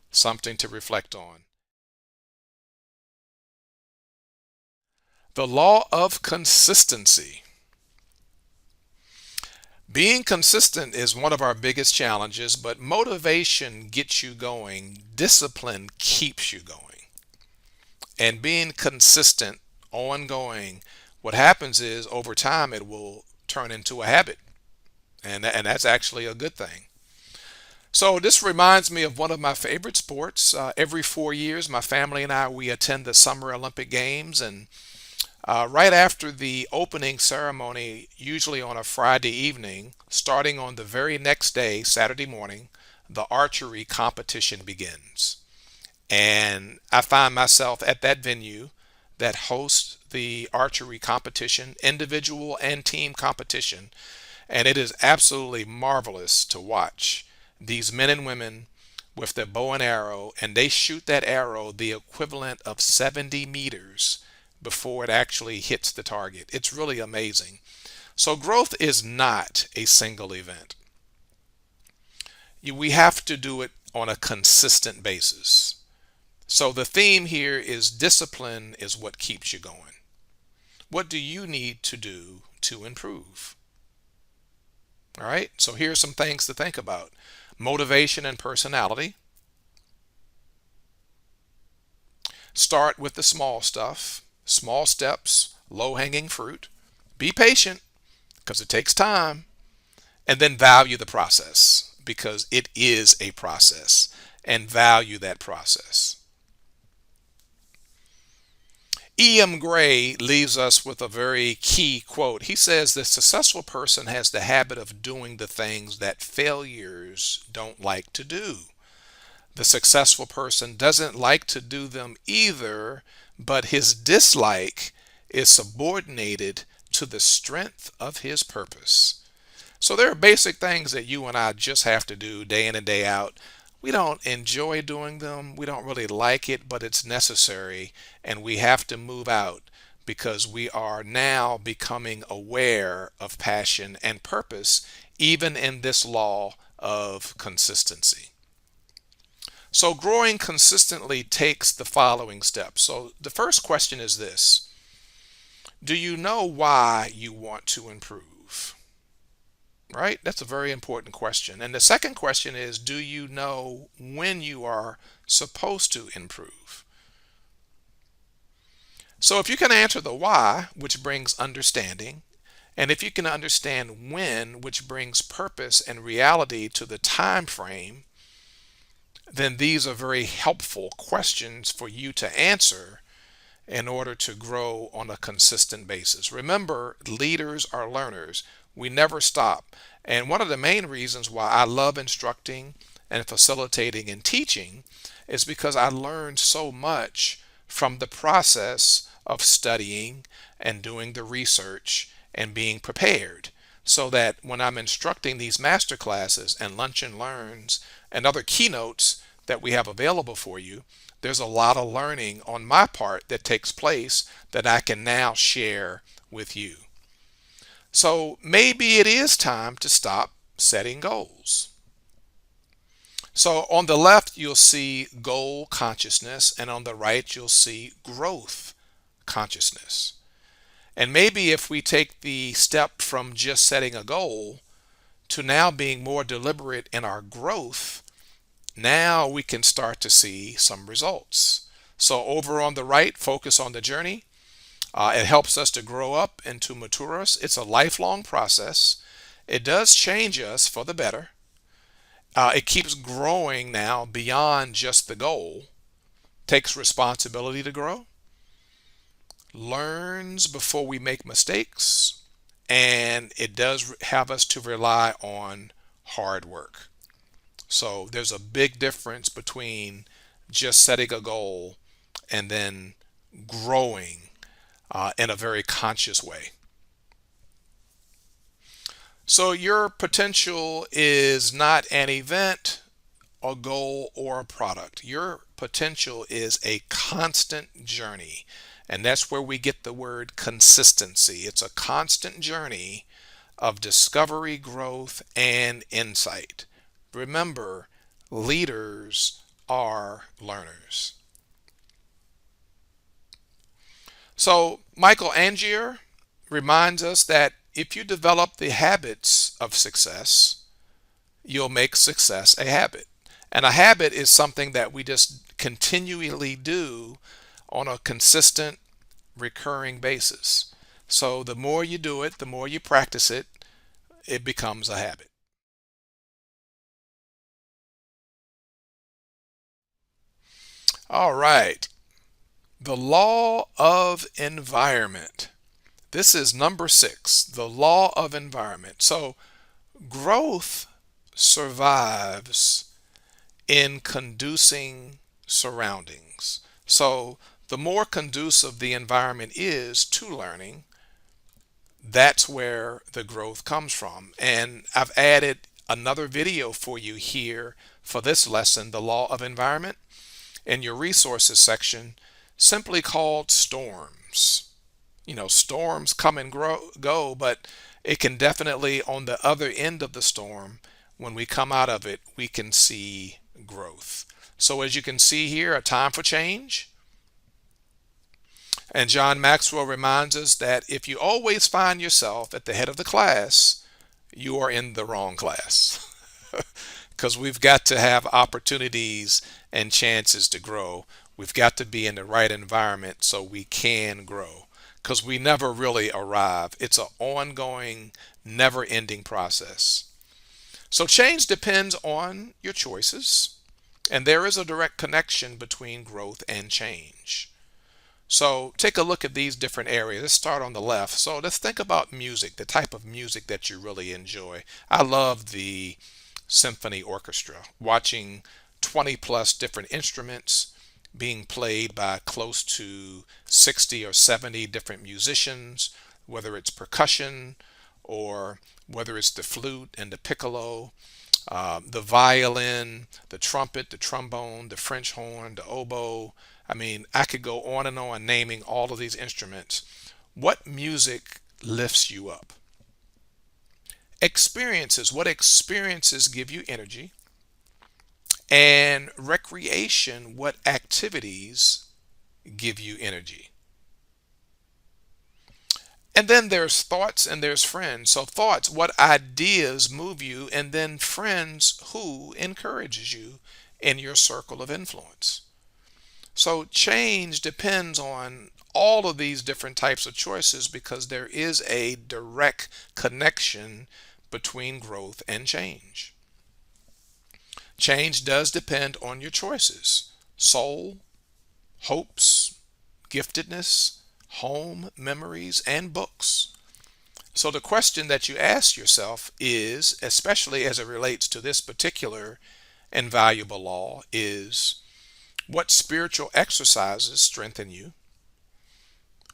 something to reflect on. The law of consistency. Being consistent is one of our biggest challenges, but motivation gets you going, discipline keeps you going. And being consistent, ongoing, what happens is over time it will turn into a habit. And that's actually a good thing. So this reminds me of one of my favorite sports. Every 4 years, my family and I, we attend the Summer Olympic Games. And right after the opening ceremony, usually on a Friday evening, starting on the very next day, Saturday morning, the archery competition begins. And I find myself at that venue that hosts the archery competition, individual and team competition. And it is absolutely marvelous to watch these men and women with their bow and arrow, and they shoot that arrow the equivalent of 70 meters before it actually hits the target. It's really amazing. So, growth is not a single event. We have to do it on a consistent basis. So, the theme here is discipline is what keeps you going. What do you need to do to improve? All right, so here's some things to think about: motivation and personality. Start with the small stuff, small steps, low hanging fruit. Be patient because it takes time. And then value the process because it is a process, and value that process. E.M. Gray leaves us with a very key quote. He says the successful person has the habit of doing the things that failures don't like to do. The successful person doesn't like to do them either, but his dislike is subordinated to the strength of his purpose. So there are basic things that you and I just have to do day in and day out. We don't enjoy doing them, we don't really like it, but it's necessary, and we have to move out because we are now becoming aware of passion and purpose, even in this law of consistency. So, growing consistently takes the following steps. So, the first question is this: do you know why you want to improve? Right? That's a very important question. And the second question is, do you know when you are supposed to improve? So, if you can answer the why, which brings understanding, and if you can understand when, which brings purpose and reality to the time frame, then these are very helpful questions for you to answer in order to grow on a consistent basis. Remember, leaders are learners. We never stop. And one of the main reasons why I love instructing and facilitating and teaching is because I learned so much from the process of studying and doing the research and being prepared. So that when I'm instructing these master classes and lunch and learns and other keynotes that we have available for you, there's a lot of learning on my part that takes place that I can now share with you. So maybe it is time to stop setting goals. So on the left, you'll see goal consciousness, and on the right, you'll see growth consciousness. And maybe if we take the step from just setting a goal to now being more deliberate in our growth, now we can start to see some results. So over on the right, focus on the journey. It helps us to grow up and to mature us. It's a lifelong process. It does change us for the better. It keeps growing now beyond just the goal. Takes responsibility to grow. Learns before we make mistakes. And it does have us to rely on hard work. So there's a big difference between just setting a goal and then growing in a very conscious way. So your potential is not an event, a goal, or a product. Your potential is a constant journey. And that's where we get the word consistency. It's a constant journey of discovery, growth, and insight. Remember, leaders are learners. So Michael Angier reminds us that if you develop the habits of success, you'll make success a habit. And a habit is something that we just continually do on a consistent, recurring basis. So the more you do it, the more you practice it, it becomes a habit. All right. The law of environment. This is number six, the law of environment. So growth survives in conducing surroundings. So the more conducive the environment is to learning, that's where the growth comes from. And I've added another video for you here for this lesson, the law of environment, in your resources section, simply called storms. Storms come and go, but it can definitely, on the other end of the storm, when we come out of it, we can see growth. So as you can see here, a time for change. And John Maxwell reminds us that if you always find yourself at the head of the class, you are in the wrong class. Because we've got to have opportunities and chances to grow. We've got to be in the right environment so we can grow. Because we never really arrive. It's an ongoing, never ending process. So change depends on your choices. And there is a direct connection between growth and change. So take a look at these different areas. Let's start on the left. So let's think about music, the type of music that you really enjoy. I love the symphony orchestra, watching 20 plus different instruments being played by close to 60 or 70 different musicians, whether it's percussion or whether it's the flute and the piccolo, the violin, the trumpet, the trombone, the French horn, the oboe. I mean, I could go on and on naming all of these instruments. What music lifts you up? Experiences. What experiences give you energy? And recreation. What activities give you energy? And then there's thoughts and there's friends. So thoughts, what ideas move you? And then friends, who encourages you in your circle of influence? So change depends on all of these different types of choices because there is a direct connection between growth and change. Change does depend on your choices: soul, hopes, giftedness, home, memories, and books. So the question that you ask yourself is, especially as it relates to this particular invaluable law, is what spiritual exercises strengthen you?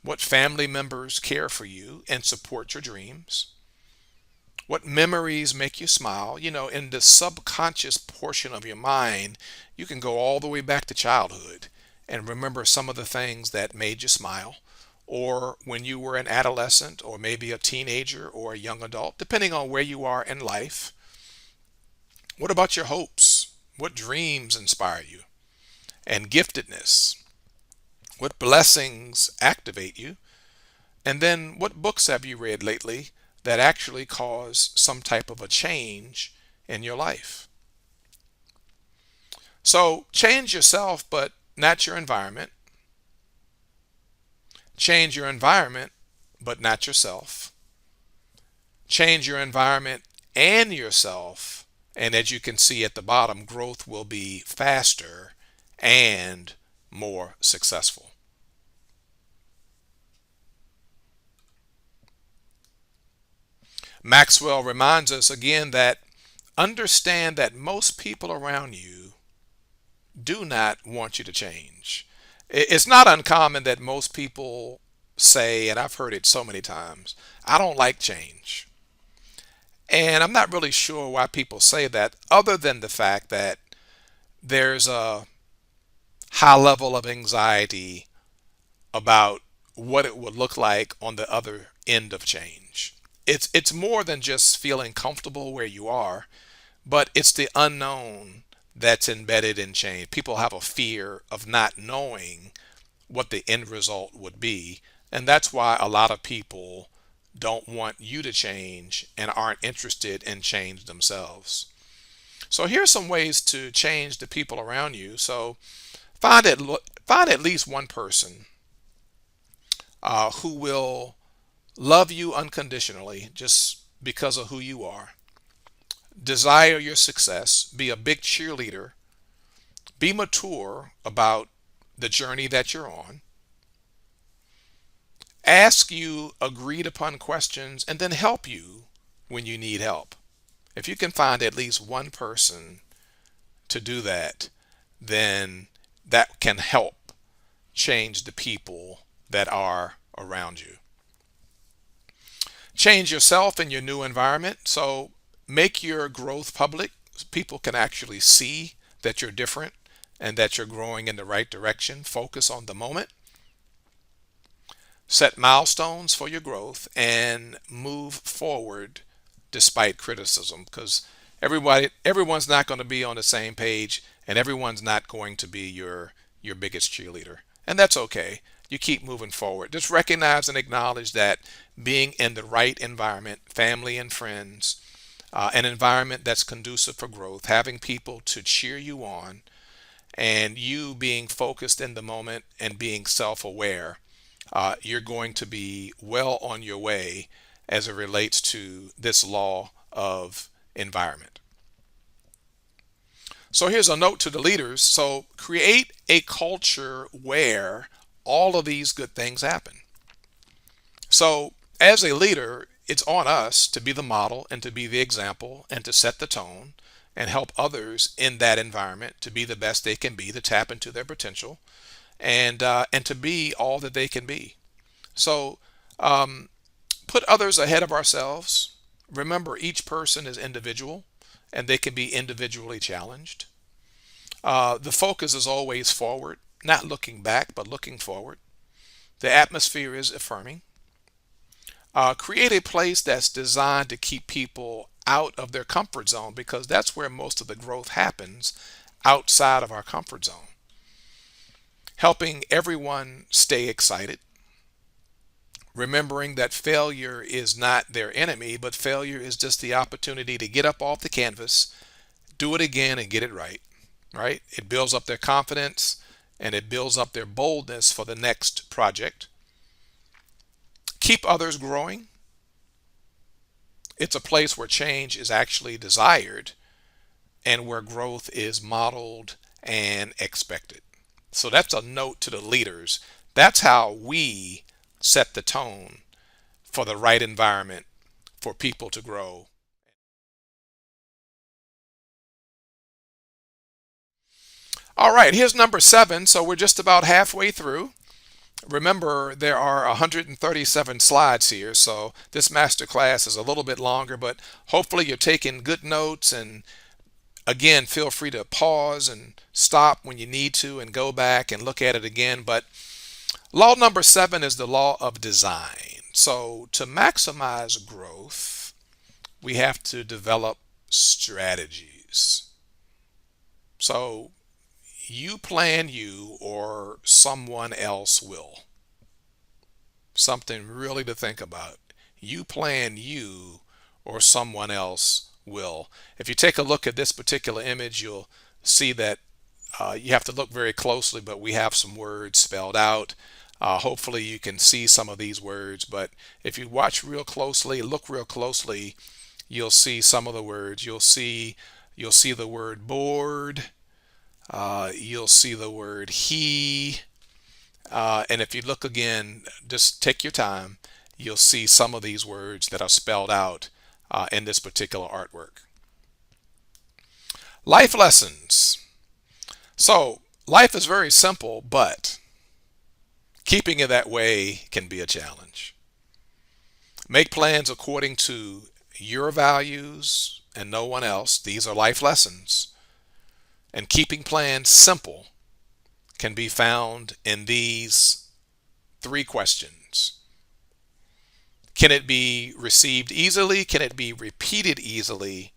What family members care for you and support your dreams? What memories make you smile? In the subconscious portion of your mind, you can go all the way back to childhood and remember some of the things that made you smile, or when you were an adolescent, or maybe a teenager or a young adult, depending on where you are in life. What about your hopes? What dreams inspire you? And giftedness. What blessings activate you? And then what books have you read lately that actually cause some type of a change in your life? So change yourself, but not your environment. Change your environment, but not yourself. Change your environment and yourself. And as you can see at the bottom, growth will be faster and more successful. Maxwell reminds us again that understand that most people around you do not want you to change. It's not uncommon that most people say, and I've heard it so many times, I don't like change. And I'm not really sure why people say that, other than the fact that there's a high level of anxiety about what it would look like on the other end of change. It's more than just feeling comfortable where you are, but it's the unknown that's embedded in change. People have a fear of not knowing what the end result would be, and that's why a lot of people don't want you to change and aren't interested in change themselves. So here's some ways to change the people around you. So find at find at least one person who will love you unconditionally just because of who you are. Desire your success. Be a big cheerleader. Be mature about the journey that you're on. Ask you agreed upon questions and then help you when you need help. If you can find at least one person to do that, then that can help change the people that are around you. Change yourself in your new environment. So make your growth public. People can actually see that you're different and that you're growing in the right direction. Focus on the moment. Set milestones for your growth and move forward despite criticism, because everyone's not going to be on the same page, and everyone's not going to be your biggest cheerleader, and that's okay. You keep moving forward. Just recognize and acknowledge that being in the right environment, family and friends, an environment that's conducive for growth, having people to cheer you on, and you being focused in the moment and being self-aware, you're going to be well on your way as it relates to this law of environment. So here's a note to the leaders. So create a culture where all of these good things happen. So as a leader, it's on us to be the model and to be the example and to set the tone and help others in that environment to be the best they can be, to tap into their potential, and to be all that they can be. So put others ahead of ourselves. Remember, each person is individual and they can be individually challenged. The focus is always forward, not looking back, but looking forward. The atmosphere is affirming. Create a place that's designed to keep people out of their comfort zone, because that's where most of the growth happens, outside of our comfort zone. Helping everyone stay excited, remembering that failure is not their enemy, but failure is just the opportunity to get up off the canvas, do it again, and get it right. Right? It builds up their confidence and it builds up their boldness for the next project. Keep others growing. It's a place where change is actually desired and where growth is modeled and expected. So that's a note to the leaders. That's how we set the tone for the right environment for people to grow. All right, here's number 7. So we're just about halfway through. Remember, there are 137 slides here, so this masterclass is a little bit longer, but hopefully you're taking good notes. And again, feel free to pause and stop when you need to and go back and look at it again. But law number 7 is the law of design. So to maximize growth, we have to develop strategies. So you plan you or someone else will. Something really to think about. You plan you or someone else will. If you take a look at this particular image, you'll see that you have to look very closely, but we have some words spelled out. Hopefully you can see some of these words, but if you watch real closely, look real closely, you'll see some of the words. You'll see the word board. You'll see the word he. And if you look again, just take your time, you'll see some of these words that are spelled out in this particular artwork. Life lessons. So life is very simple, but keeping it that way can be a challenge. Make plans according to your values and no one else. These are life lessons. And keeping plans simple can be found in these 3 questions. Can it be received easily? Can it be repeated easily?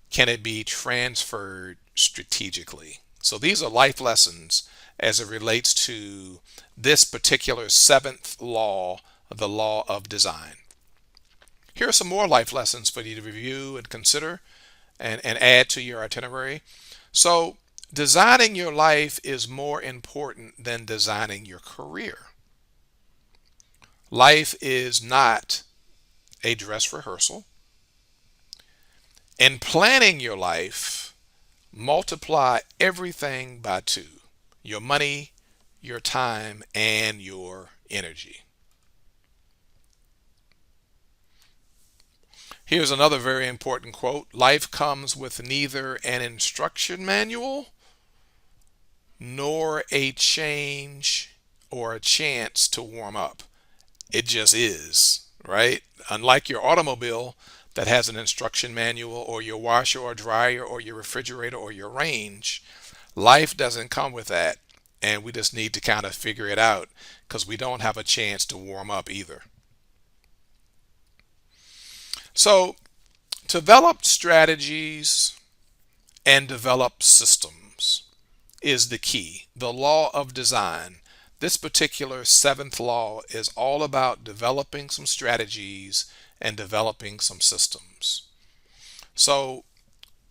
Can it be transferred strategically? So these are life lessons as it relates to this particular 7th law, the law of design. Here are some more life lessons for you to review and consider and add to your itinerary. So, designing your life is more important than designing your career. Life is not a dress rehearsal. In planning your life, multiply everything by two: your money, your time, and your energy. Here's another very important quote: life comes with neither an instruction manual nor a change or a chance to warm up. It just is, right? Unlike your automobile that has an instruction manual, or your washer or dryer or your refrigerator or your range, life doesn't come with that. And we just need to kind of figure it out because we don't have a chance to warm up either. So, develop strategies and develop systems is the key. The law of design. This particular seventh law is all about developing some strategies and developing some systems. So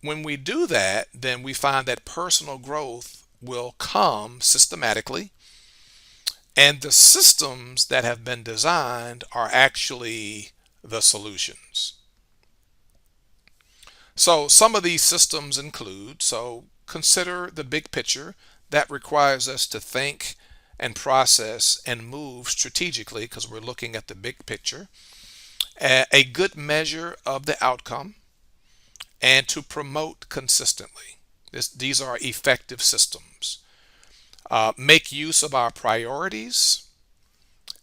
when we do that, then we find that personal growth will come systematically, and the systems that have been designed are actually the solutions. So some of these systems include, so consider the big picture. That requires us to think and process and move strategically because we're looking at the big picture. A good measure of the outcome, and to promote consistently. These are effective systems. Make use of our priorities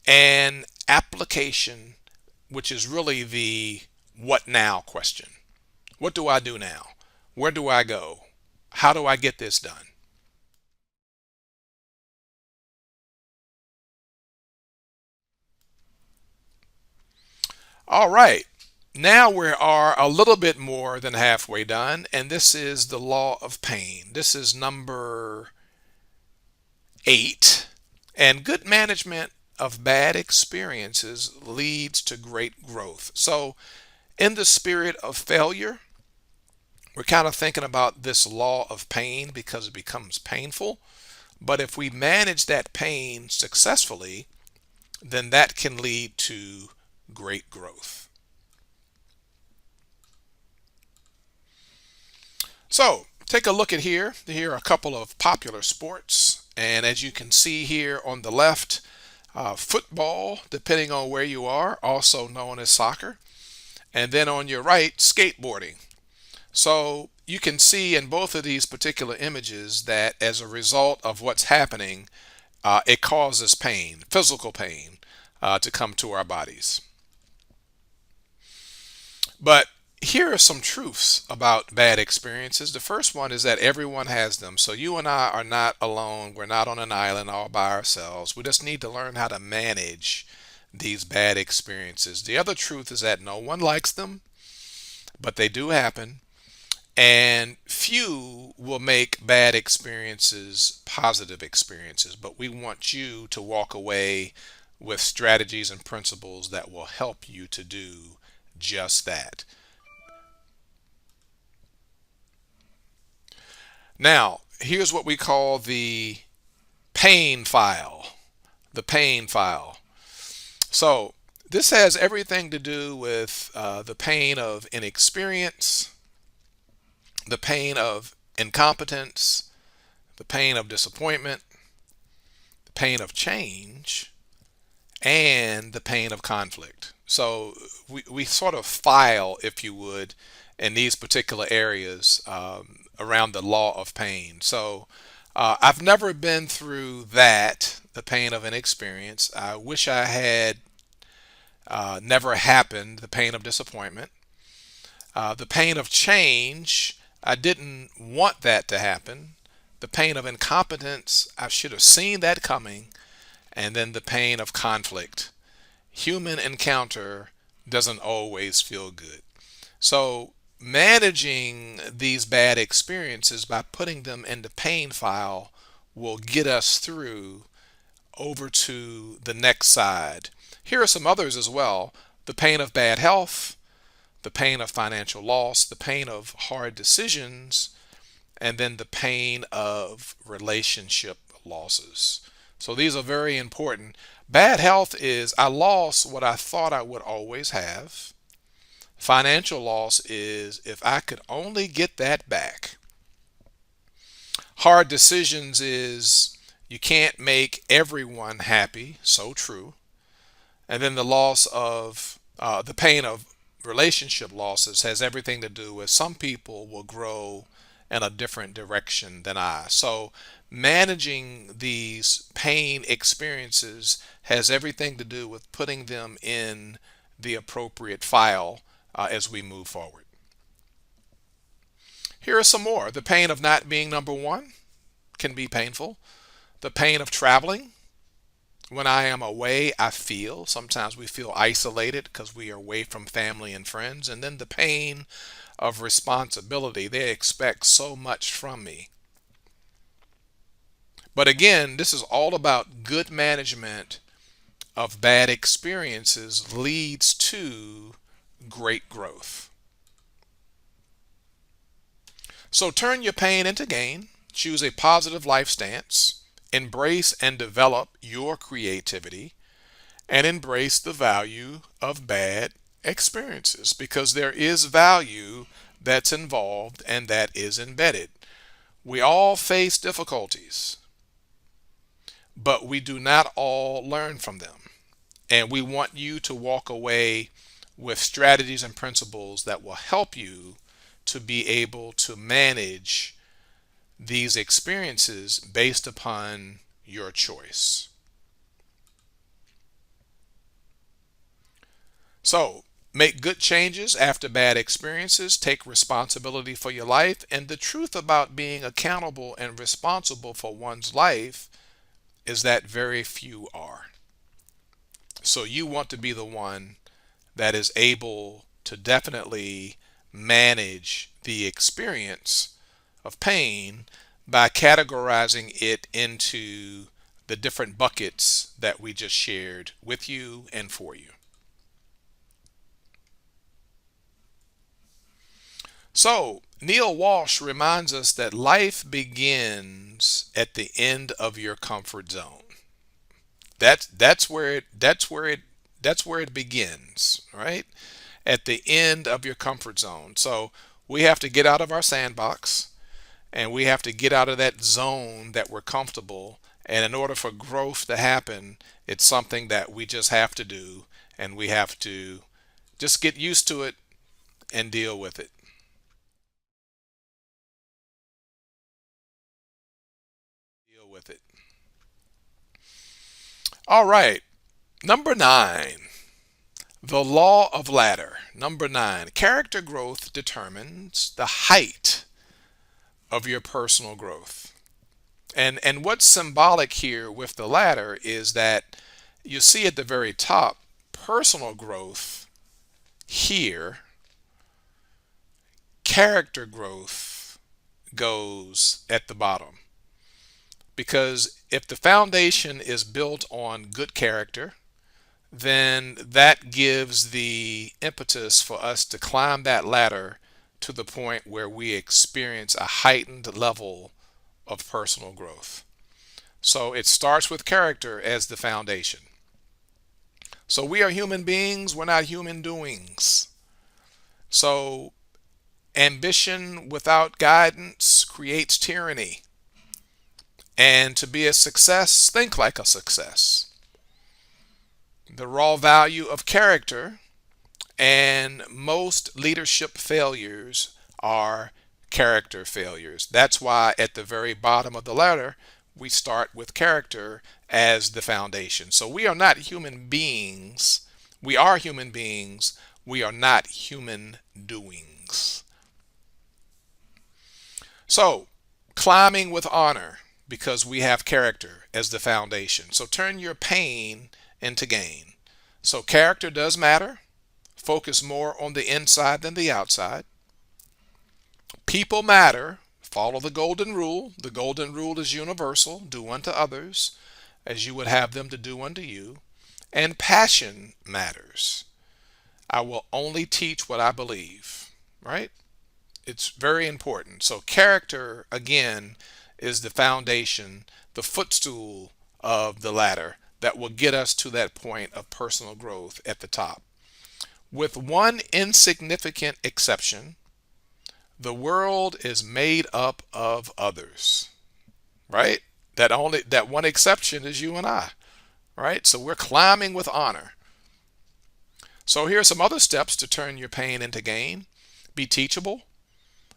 and application, which is really the what now question. What do I do now? Where do I go? How do I get this done? All right. Now we are a little bit more than halfway done, and this is the law of pain. This is number 8. And good management of bad experiences leads to great growth. So, in the spirit of failure, we're kind of thinking about this law of pain because it becomes painful. But if we manage that pain successfully, then that can lead to great growth. So, take a look at here. Here are a couple of popular sports. And as you can see here on the left, football, depending on where you are, also known as soccer. And then on your right, skateboarding. So you can see in both of these particular images that as a result of what's happening, it causes pain, physical pain, to come to our bodies. But here are some truths about bad experiences. The first one is that everyone has them. So you and I are not alone. We're not on an island all by ourselves. We just need to learn how to manage these bad experiences. The other truth is that no one likes them, but they do happen. And few will make bad experiences positive experiences, but we want you to walk away with strategies and principles that will help you to do just that. Now, here's what we call the pain file. The pain file. So, this has everything to do with the pain of inexperience, the pain of incompetence, the pain of disappointment, the pain of change, and the pain of conflict. So we sort of file, if you would, in these particular areas around the law of pain. So I've never been through that, the pain of inexperience. I wish I had never happened, the pain of disappointment. The pain of change, I didn't want that to happen. The pain of incompetence, I should have seen that coming. And then the pain of conflict. Human encounter doesn't always feel good. So, managing these bad experiences by putting them in the pain file will get us through over to the next side. Here are some others as well. The pain of bad health, the pain of financial loss, the pain of hard decisions, and then the pain of relationship losses. So these are very important. Bad health is I lost what I thought I would always have. Financial loss is if I could only get that back. Hard decisions is you can't make everyone happy. So true. And then the loss of the pain of relationship losses has everything to do with some people will grow in a different direction than I. So managing these pain experiences has everything to do with putting them in the appropriate file as we move forward. Here are some more. The pain of not being number one can be painful. The pain of traveling. When I am away, I feel. Sometimes we feel isolated because we are away from family and friends. And then the pain of responsibility. They expect so much from me. But again, this is all about good management of bad experiences leads to great growth. So turn your pain into gain. Choose a positive life stance. Embrace and develop your creativity. And embrace the value of bad experiences because there is value that's involved and that is embedded. We all face difficulties, but we do not all learn from them. And we want you to walk away with strategies and principles that will help you to be able to manage these experiences based upon your choice. So, make good changes after bad experiences, take responsibility for your life, and the truth about being accountable and responsible for one's life is that very few are. So, you want to be the one that is able to definitely manage the experience of pain by categorizing it into the different buckets that we just shared with you and for you. So, Neil Walsh reminds us that life begins at the end of your comfort zone. That's where it begins, right? At the end of your comfort zone. So, we have to get out of our sandbox and we have to get out of that zone that we're comfortable. And in order for growth to happen, it's something that we just have to do and we have to just get used to it and deal with it. Deal with it. All right. Number 9, the law of ladder. Number 9, character growth determines the height of your personal growth. And what's symbolic here with the ladder is that you see at the very top personal growth here, character growth goes at the bottom. Because if the foundation is built on good character, then that gives the impetus for us to climb that ladder to the point where we experience a heightened level of personal growth. So it starts with character as the foundation. So we are human beings, we're not human doings. So ambition without guidance creates tyranny. And to be a success, think like a success. The raw value of character and most leadership failures are character failures. That's why at the very bottom of the ladder, we start with character as the foundation. So we are not human beings. We are human beings. We are not human doings. So climbing with honor because we have character as the foundation. So turn your pain into gain. So character does matter. Focus more on the inside than the outside. People matter. Follow the golden rule. The golden rule is universal. Do unto others as you would have them to do unto you. And passion matters. I will only teach what I believe, right? It's very important. So, character, again, is the foundation, the footstool of the ladder that will get us to that point of personal growth at the top. With one insignificant exception, the world is made up of others, right? That one exception is you and I, right? So we're climbing with honor. So here are some other steps to turn your pain into gain. Be teachable.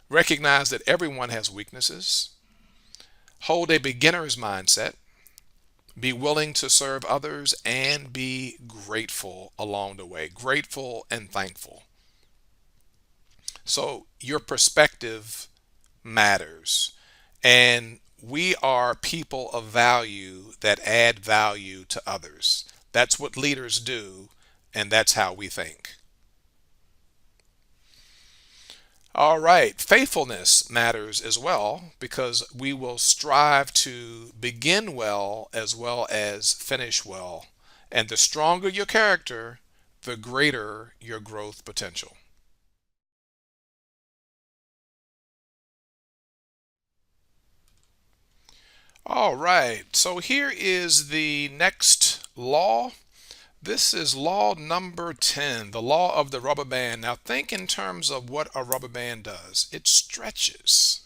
Recognize that everyone has weaknesses. Hold a beginner's mindset. Be willing to serve others and be grateful along the way. Grateful and thankful. So your perspective matters. And we are people of value that add value to others. That's what leaders do, and that's how we think. All right, faithfulness matters as well because we will strive to begin well as finish well. And the stronger your character, the greater your growth potential. All right, so here is the next law. This is law number 10, the law of the rubber band. Now, think in terms of what a rubber band does. It stretches.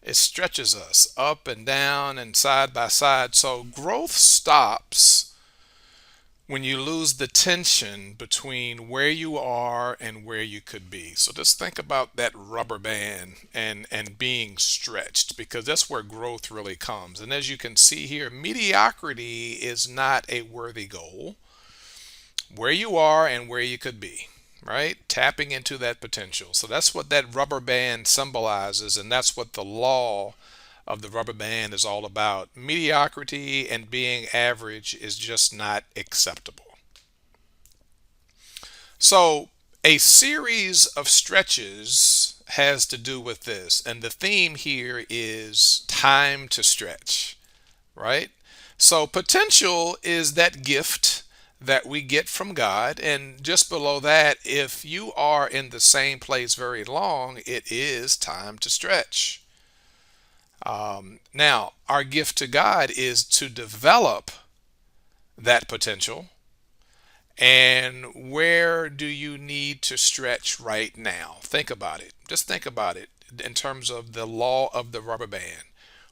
It stretches us up and down and side by side. So, growth stops when you lose the tension between where you are and where you could be. So just think about that rubber band and being stretched because that's where growth really comes. And as you can see here, mediocrity is not a worthy goal. Where you are and where you could be, right? Tapping into that potential. So that's what that rubber band symbolizes, and that's what the law of the rubber band is all about. Mediocrity and being average is just not acceptable. So, a series of stretches has to do with this, and the theme here is time to stretch, right? So, potential is that gift that we get from God, and just below that, if you are in the same place very long, it is time to stretch. Now, our gift to God is to develop that potential. And where do you need to stretch right now? Think about it. Just think about it in terms of the law of the rubber band.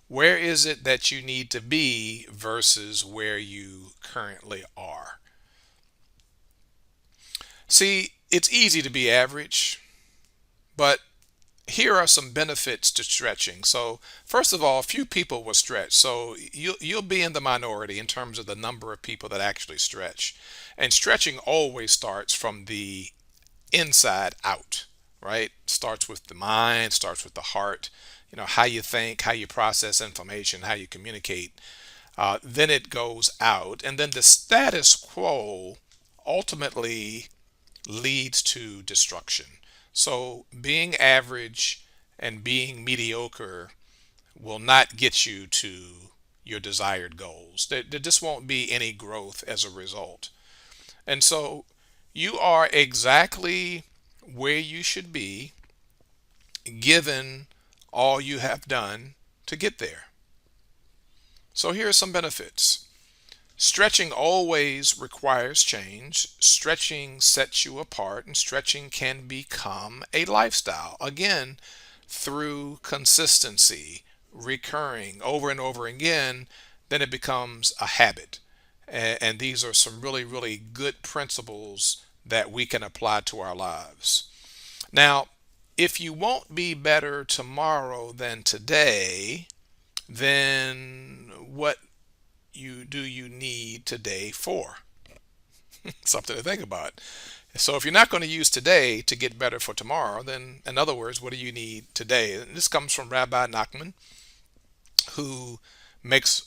Where is it that you need to be versus where you currently are? See, it's easy to be average, but here are some benefits to stretching. So, first of all, few people will stretch. So, you'll be in the minority in terms of the number of people that actually stretch. And stretching always starts from the inside out, right? Starts with the mind, starts with the heart, how you think, how you process information, how you communicate. Then it goes out. And then the status quo ultimately leads to destruction. So being average and being mediocre will not get you to your desired goals. There just won't be any growth as a result. And so you are exactly where you should be given all you have done to get there. So here are some benefits. Stretching always requires change. Stretching sets you apart, and stretching can become a lifestyle. Again, through consistency, recurring over and over again, then it becomes a habit. And these are some really, really good principles that we can apply to our lives. Now, if you won't be better tomorrow than today, then what you need today for? Something to think about. So if you're not going to use today to get better for tomorrow, then in other words, what do you need today? And this comes from Rabbi Nachman, who makes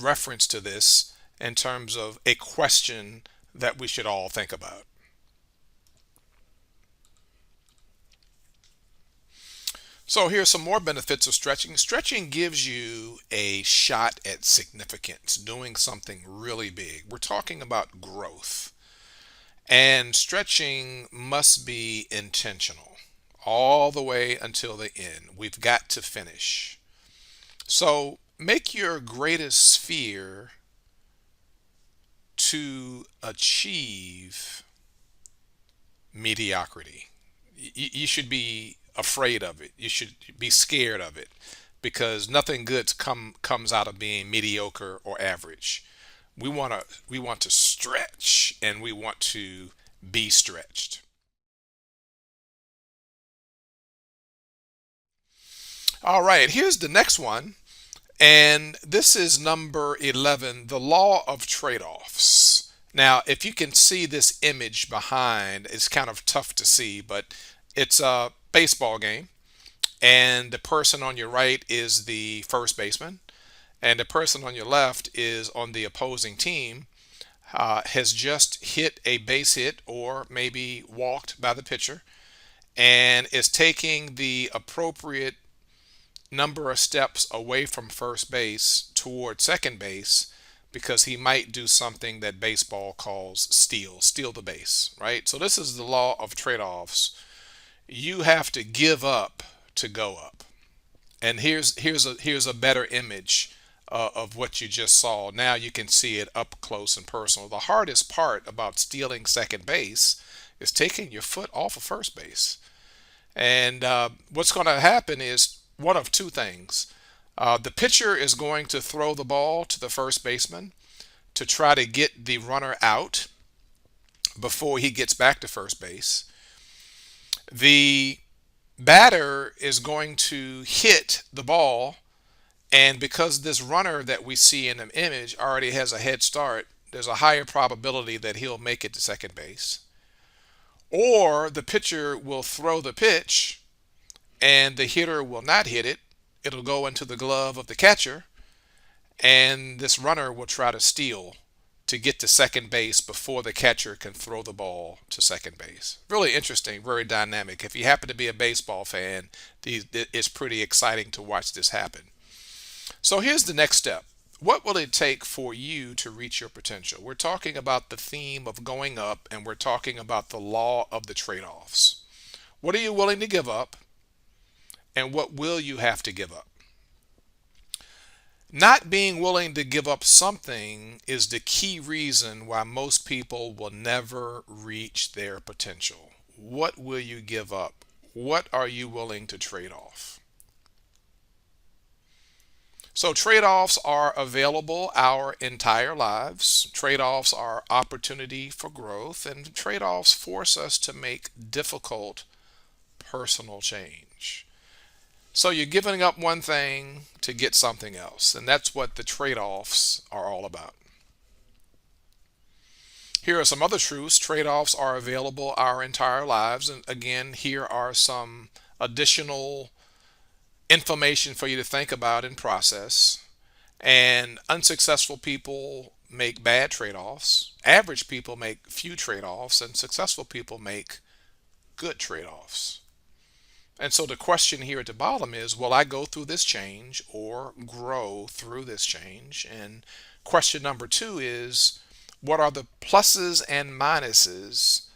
reference to this in terms of a question that we should all think about. So here's some more benefits of stretching. Stretching gives you a shot at significance, doing something really big. We're talking about growth. And stretching must be intentional all the way until the end. We've got to finish. So make your greatest fear to achieve mediocrity. You should be afraid of it. You should be scared of it because nothing good comes out of being mediocre or average. We want to stretch and we want to be stretched. All right, here's the next one. And this is number 11, the law of trade offs. Now, if you can see this image behind, it's kind of tough to see, but it's a baseball game. And the person on your right is the first baseman. And the person on your left is on the opposing team, has just hit a base hit or maybe walked by the pitcher and is taking the appropriate number of steps away from first base toward second base because he might do something that baseball calls steal the base, right? So this is the law of trade-offs. You have to give up to go up. And here's a better image of what you just saw. Now you can see it up close and personal. The hardest part about stealing second base is taking your foot off of first base. And what's going to happen is one of two things. The pitcher is going to throw the ball to the first baseman to try to get the runner out before he gets back to first base. The batter is going to hit the ball, and because this runner that we see in the image already has a head start, there's a higher probability that he'll make it to second base. Or the pitcher will throw the pitch and the hitter will not hit it. It'll go into the glove of the catcher, and this runner will try to steal to get to second base before the catcher can throw the ball to second base. Really interesting, very dynamic. If you happen to be a baseball fan, it's pretty exciting to watch this happen. So here's the next step. What will it take for you to reach your potential? We're talking about the theme of going up, and we're talking about the law of the trade-offs. What are you willing to give up, and what will you have to give up? Not being willing to give up something is the key reason why most people will never reach their potential. What will you give up? What are you willing to trade off? So, trade offs are available our entire lives. Trade offs are opportunity for growth, and trade offs force us to make difficult personal change. So you're giving up one thing to get something else, and that's what the trade-offs are all about. Here are some other truths. Trade-offs are available our entire lives, and again, here are some additional information for you to think about and process. And unsuccessful people make bad trade-offs. Average people make few trade-offs, and successful people make good trade-offs. And so the question here at the bottom is, will I go through this change or grow through this change? And question number two is, what are the pluses and minuses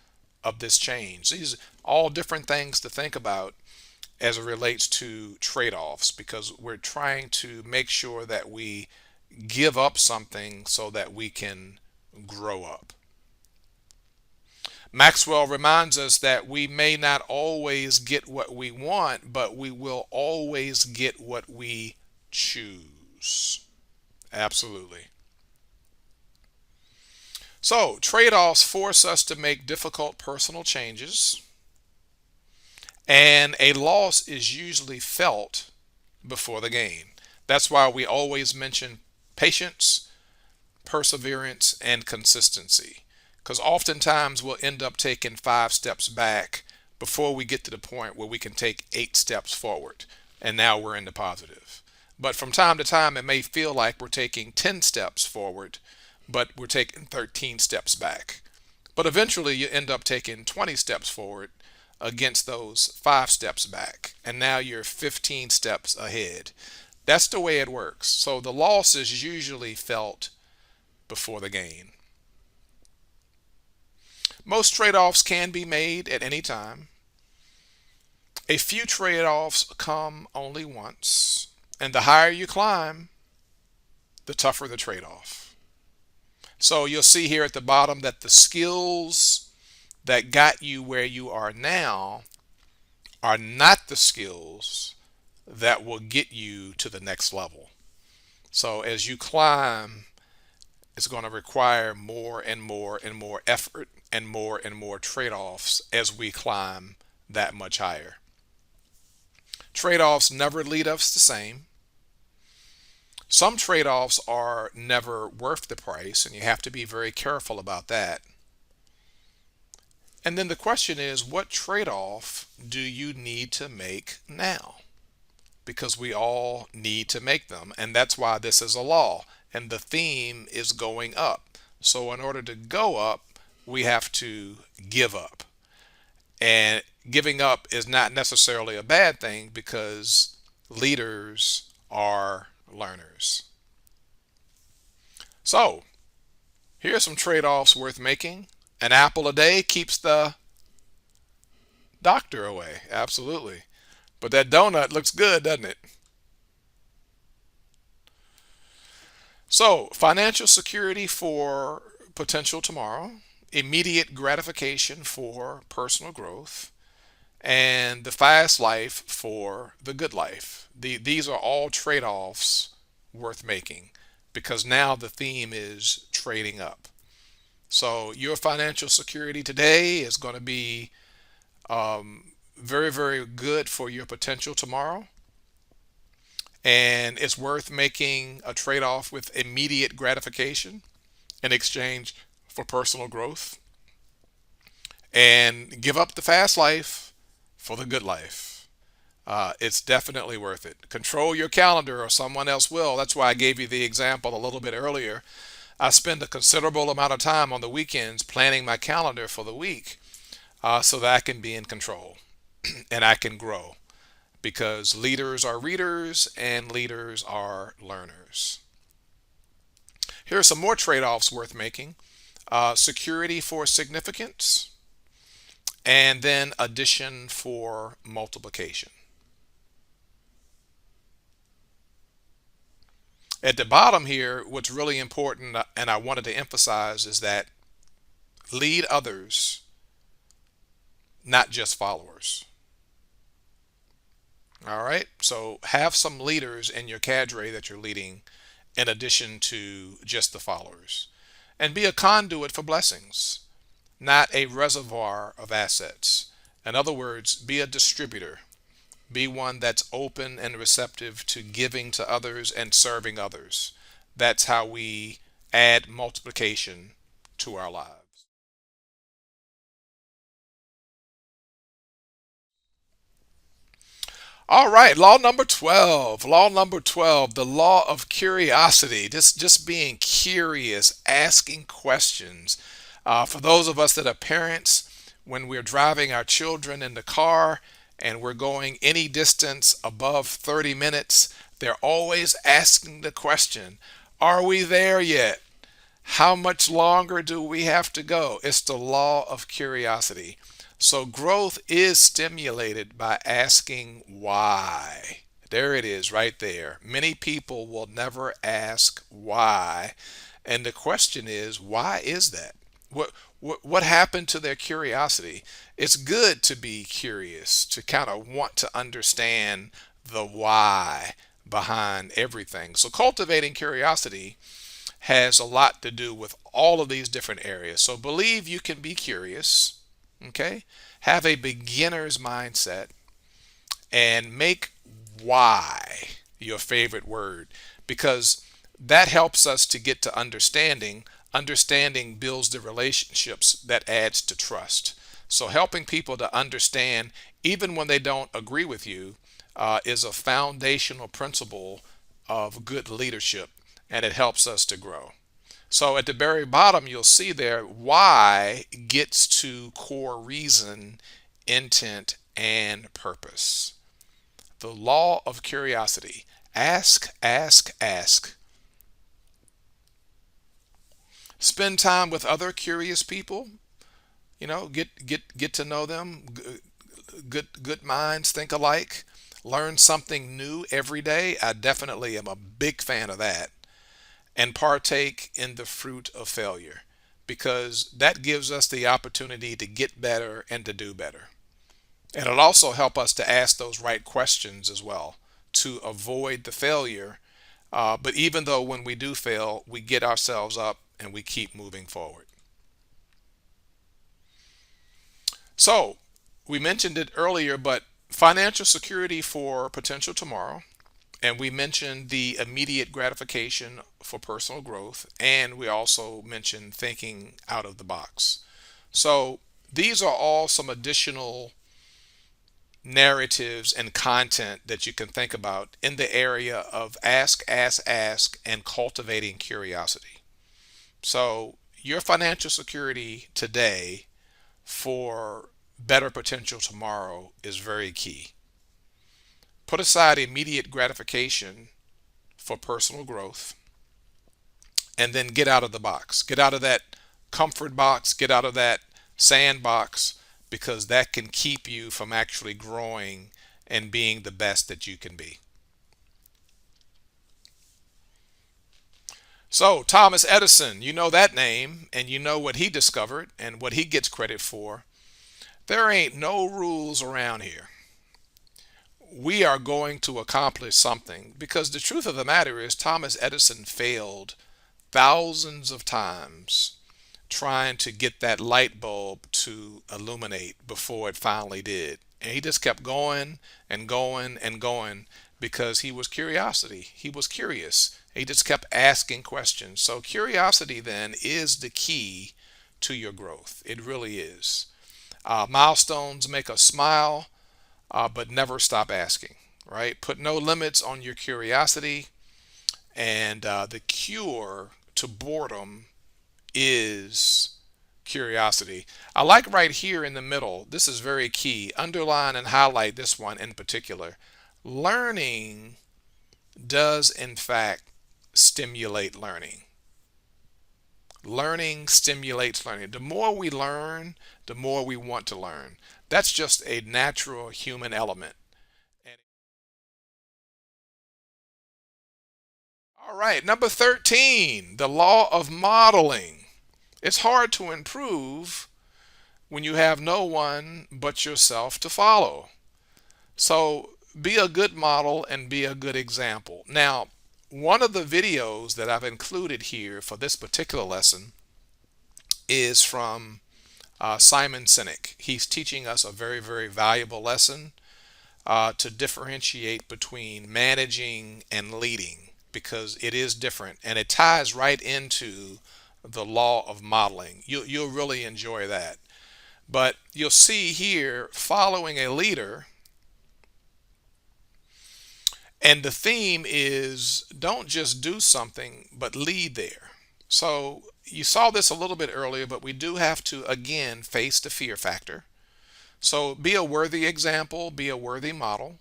of this change? These are all different things to think about as it relates to trade-offs, because we're trying to make sure that we give up something so that we can grow up. Maxwell reminds us that we may not always get what we want, but we will always get what we choose. Absolutely. So, trade offs force us to make difficult personal changes, and a loss is usually felt before the gain. That's why we always mention patience, perseverance, and consistency. Because oftentimes we'll end up taking 5 steps back before we get to the point where we can take 8 steps forward. And now we're in the positive. But from time to time, it may feel like we're taking 10 steps forward, but we're taking 13 steps back. But eventually you end up taking 20 steps forward against those 5 steps back. And now you're 15 steps ahead. That's the way it works. So the loss is usually felt before the gain. Most trade-offs can be made at any time. A few trade-offs come only once. And the higher you climb, the tougher the trade-off. So you'll see here at the bottom that the skills that got you where you are now are not the skills that will get you to the next level. So as you climb, it's going to require more and more and more effort and more trade offs as we climb that much higher. Trade offs never lead us the same. Some trade offs are never worth the price, and you have to be very careful about that. And then the question is, what trade off do you need to make now? Because we all need to make them, and that's why this is a law, and the theme is going up. So in order to go up, we have to give up. And giving up is not necessarily a bad thing because leaders are learners. So here's some trade-offs worth making. An apple a day keeps the doctor away. Absolutely. But that donut looks good, doesn't it? So, financial security for potential tomorrow, immediate gratification for personal growth, and the fast life for the good life. These are all trade offs worth making because now the theme is trading up. So, your financial security today is going to be very, very good for your potential tomorrow. And it's worth making a trade off with immediate gratification in exchange for personal growth. And give up the fast life for the good life. It's definitely worth it. Control your calendar or someone else will. That's why I gave you the example a little bit earlier. I spend a considerable amount of time on the weekends planning my calendar for the week so that I can be in control and I can grow because leaders are readers and leaders are learners. Here are some more trade offs worth making: security for significance, and then addition for multiplication. At the bottom here, what's really important, and I wanted to emphasize, is that lead others, not just followers. All right, so have some leaders in your cadre that you're leading in addition to just the followers. And be a conduit for blessings, not a reservoir of assets. In other words, be a distributor. Be one that's open and receptive to giving to others and serving others. That's how we add multiplication to our lives. All right, law number 12. Law number 12, the law of curiosity. Just being curious, asking questions. For those of us that are parents, when we're driving our children in the car and we're going any distance above 30 minutes, they're always asking the question, are we there yet? How much longer do we have to go? It's the law of curiosity. So growth is stimulated by asking why. There it is right there. Many people will never ask why. And the question is, why is that? What happened to their curiosity? It's good to be curious, to kind of want to understand the why behind everything. So cultivating curiosity has a lot to do with all of these different areas. So believe you can be curious, okay? Have a beginner's mindset and make why your favorite word because that helps us to get to understanding. Understanding builds the relationships that adds to trust. So helping people to understand even when they don't agree with you is a foundational principle of good leadership and it helps us to grow. So at the very bottom, you'll see there why gets to core reason, intent, and purpose. The law of curiosity. Ask, ask, ask. Spend time with other curious people. Get to know them. Good minds think alike. Learn something new every day. I definitely am a big fan of that. And partake in the fruit of failure, because that gives us the opportunity to get better and to do better. And it'll also help us to ask those right questions as well to avoid the failure. But even though when we do fail, we get ourselves up and we keep moving forward. So we mentioned it earlier, but financial security for potential tomorrow. And we mentioned the immediate gratification for personal growth. And we also mentioned thinking out of the box. So these are all some additional narratives and content that you can think about in the area of ask, and cultivating curiosity. So, your financial security today for better potential tomorrow is very key. Put aside immediate gratification for personal growth, and then get out of the box. Get out of that comfort box, get out of that sandbox, because that can keep you from actually growing and being the best that you can be. So, Thomas Edison, you know that name and you know what he discovered and what he gets credit for. There ain't no rules around here. We are going to accomplish something, because the truth of the matter is Thomas Edison failed thousands of times trying to get that light bulb to illuminate before it finally did. And he just kept going and going and going, because he was curiosity. He was curious. He just kept asking questions. So curiosity then is the key to your growth. It really is. Milestones make us smile, but never stop asking, right? Put no limits on your curiosity. And the cure to boredom is curiosity. I like right here in the middle, this is very key. Underline and highlight this one in particular. Learning does, in fact, stimulate learning. Learning stimulates learning. The more we learn, the more we want to learn. That's just a natural human element. All right, number 13, the law of modeling. It's hard to improve when you have no one but yourself to follow. So be a good model and be a good example. Now, one of the videos that I've included here for this particular lesson is from Simon Sinek. He's teaching us a very, very valuable lesson to differentiate between managing and leading, because it is different and it ties right into the law of modeling. You'll really enjoy that. But you'll see here, following a leader, and the theme is don't just do something, but lead there. So you saw this a little bit earlier, but we do have to again face the fear factor. So be a worthy example, be a worthy model,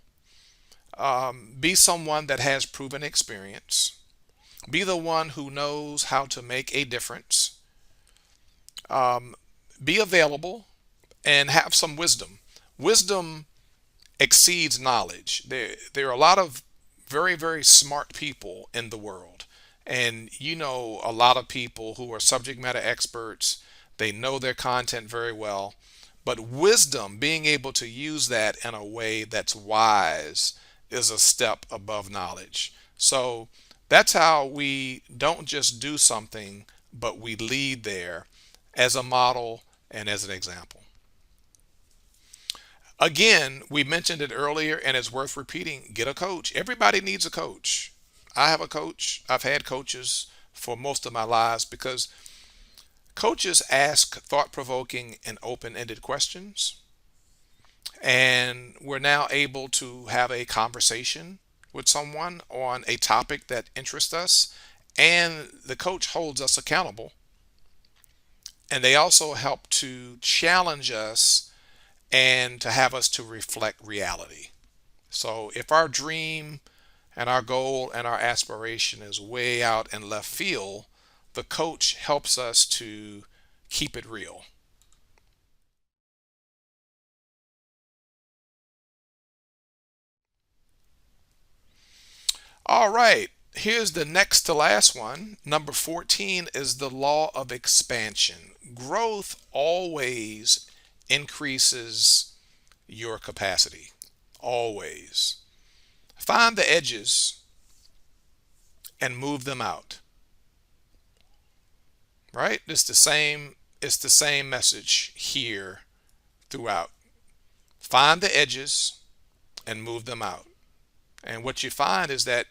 be someone that has proven experience, be the one who knows how to make a difference, be available, and have some wisdom. Wisdom exceeds knowledge. There are a lot of very, very smart people in the world. And you know a lot of people who are subject matter experts. They know their content very well. But wisdom, being able to use that in a way that's wise, is a step above knowledge. So that's how we don't just do something, but we lead there as a model and as an example. Again, we mentioned it earlier and it's worth repeating. Get a coach. Everybody needs a coach. I have a coach. I've had coaches for most of my lives, because coaches ask thought provoking and open ended questions. And we're now able to have a conversation with someone on a topic that interests us. And the coach holds us accountable. And they also help to challenge us and to have us to reflect reality. So if our dream and our goal and our aspiration is way out in left field, the coach helps us to keep it real. All right, here's the next to last one. Number 14 is the law of expansion. Growth always increases your capacity. Always. Find the edges and move them out. Right? It's the same message here throughout. Find the edges and move them out. And what you find is that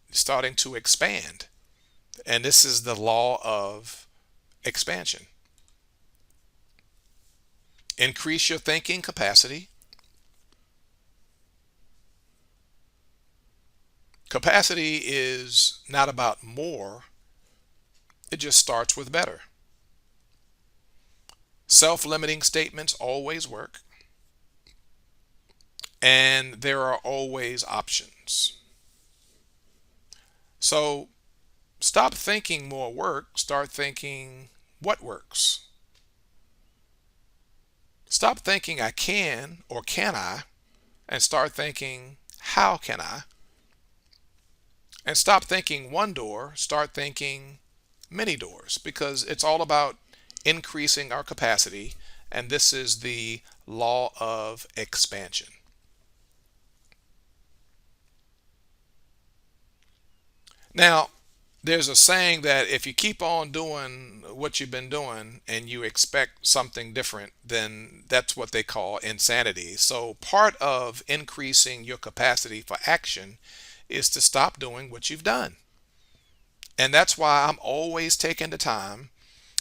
it's starting to expand. And this is the law of expansion. Increase your thinking capacity. Capacity is not about more, it just starts with better. Self limiting statements always work, and there are always options. So stop thinking more work, start thinking what works. Stop thinking I can or can I, and start thinking how can I? And stop thinking one door, start thinking many doors, because it's all about increasing our capacity, and this is the law of expansion. Now, there's a saying that if you keep on doing what you've been doing and you expect something different, then that's what they call insanity. So, part of increasing your capacity for action is to stop doing what you've done. And that's why I'm always taking the time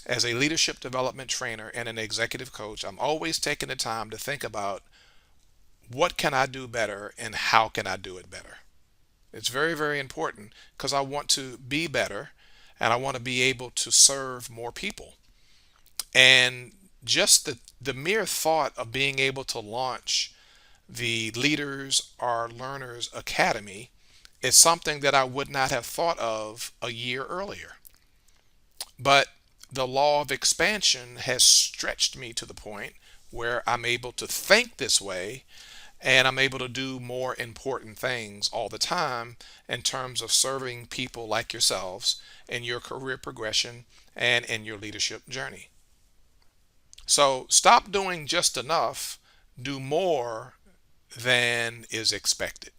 as a leadership development trainer and an executive coach. I'm always taking the time to think about what can I do better and how can I do it better. It's very, very important because I want to be better and I want to be able to serve more people. And just the mere thought of being able to launch the Leaders Are Learners Academy is something that I would not have thought of a year earlier. But the law of expansion has stretched me to the point where I'm able to think this way and I'm able to do more important things all the time in terms of serving people like yourselves in your career progression and in your leadership journey. So stop doing just enough, do more than is expected,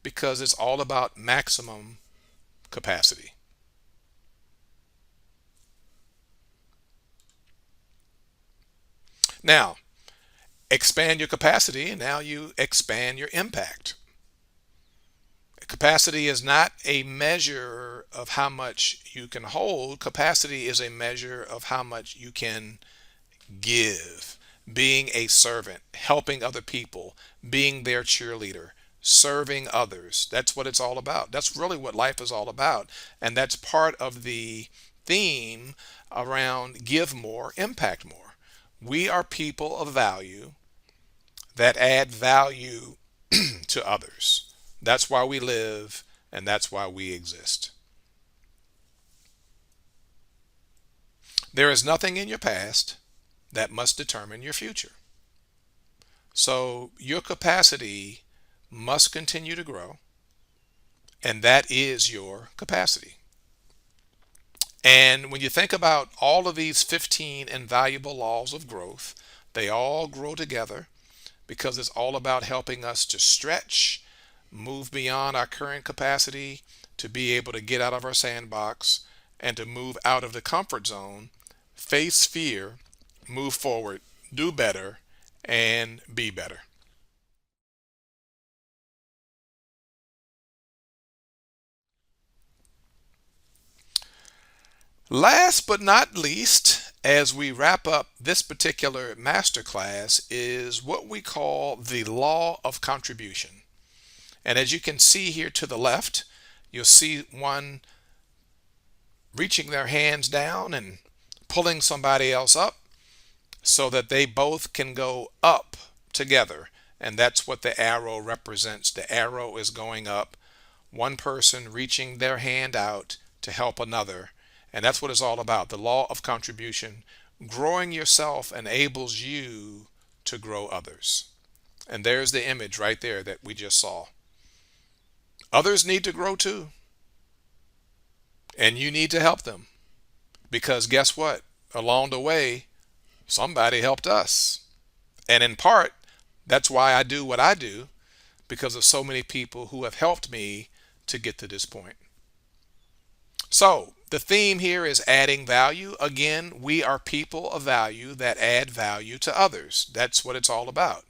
because it's all about maximum capacity. Now, expand your capacity, and now you expand your impact. Capacity is not a measure of how much you can hold. Capacity is a measure of how much you can give. Being a servant, helping other people, being their cheerleader, serving others. That's what it's all about. That's really what life is all about. And that's part of the theme around give more, impact more. We are people of value that add value to others. That's why we live and that's why we exist. There is nothing in your past that must determine your future. So your capacity must continue to grow, and that is your capacity. And when you think about all of these 15 invaluable laws of growth, they all grow together because it's all about helping us to stretch, move beyond our current capacity, to be able to get out of our sandbox and to move out of the comfort zone, face fear, move forward, do better, and be better. Last but not least, as we wrap up this particular masterclass, is what we call the law of contribution. And as you can see here to the left, you'll see one reaching their hands down and pulling somebody else up so that they both can go up together. And that's what the arrow represents. The arrow is going up, one person reaching their hand out to help another. And that's what it's all about, the law of contribution. Growing yourself enables you to grow others. And there's the image right there that we just saw. Others need to grow too, and you need to help them because guess what? Along the way, somebody helped us. And in part, that's why I do what I do because of so many people who have helped me to get to this point. So, the theme here is adding value. Again, we are people of value that add value to others. That's what it's all about.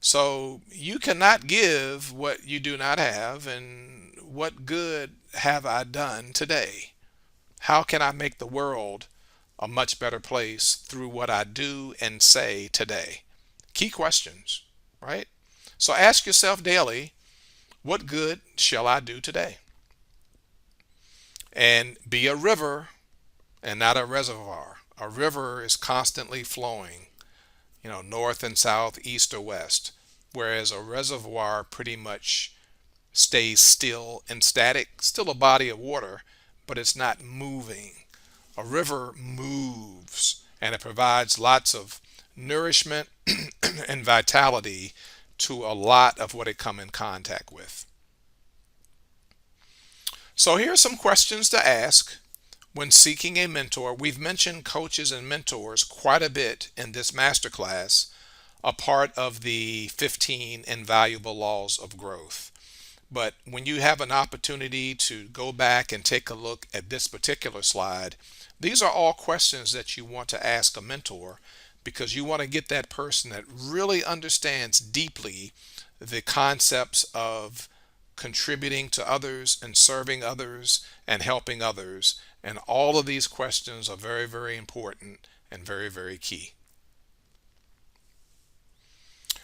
So, you cannot give what you do not have. And what good have I done today? How can I make the world a much better place through what I do and say today? Key questions, right? So, ask yourself daily, what good shall I do today? And be a river and not a reservoir. A river is constantly flowing, north and south, east or west, whereas a reservoir pretty much stays still and static, still a body of water, but it's not moving. A river moves and it provides lots of nourishment and vitality to a lot of what it come in contact with. So here are some questions to ask when seeking a mentor. We've mentioned coaches and mentors quite a bit in this masterclass, a part of the 15 invaluable laws of growth. But when you have an opportunity to go back and take a look at this particular slide, these are all questions that you want to ask a mentor because you want to get that person that really understands deeply the concepts of contributing to others and serving others and helping others. And all of these questions are very, very important and very, very key.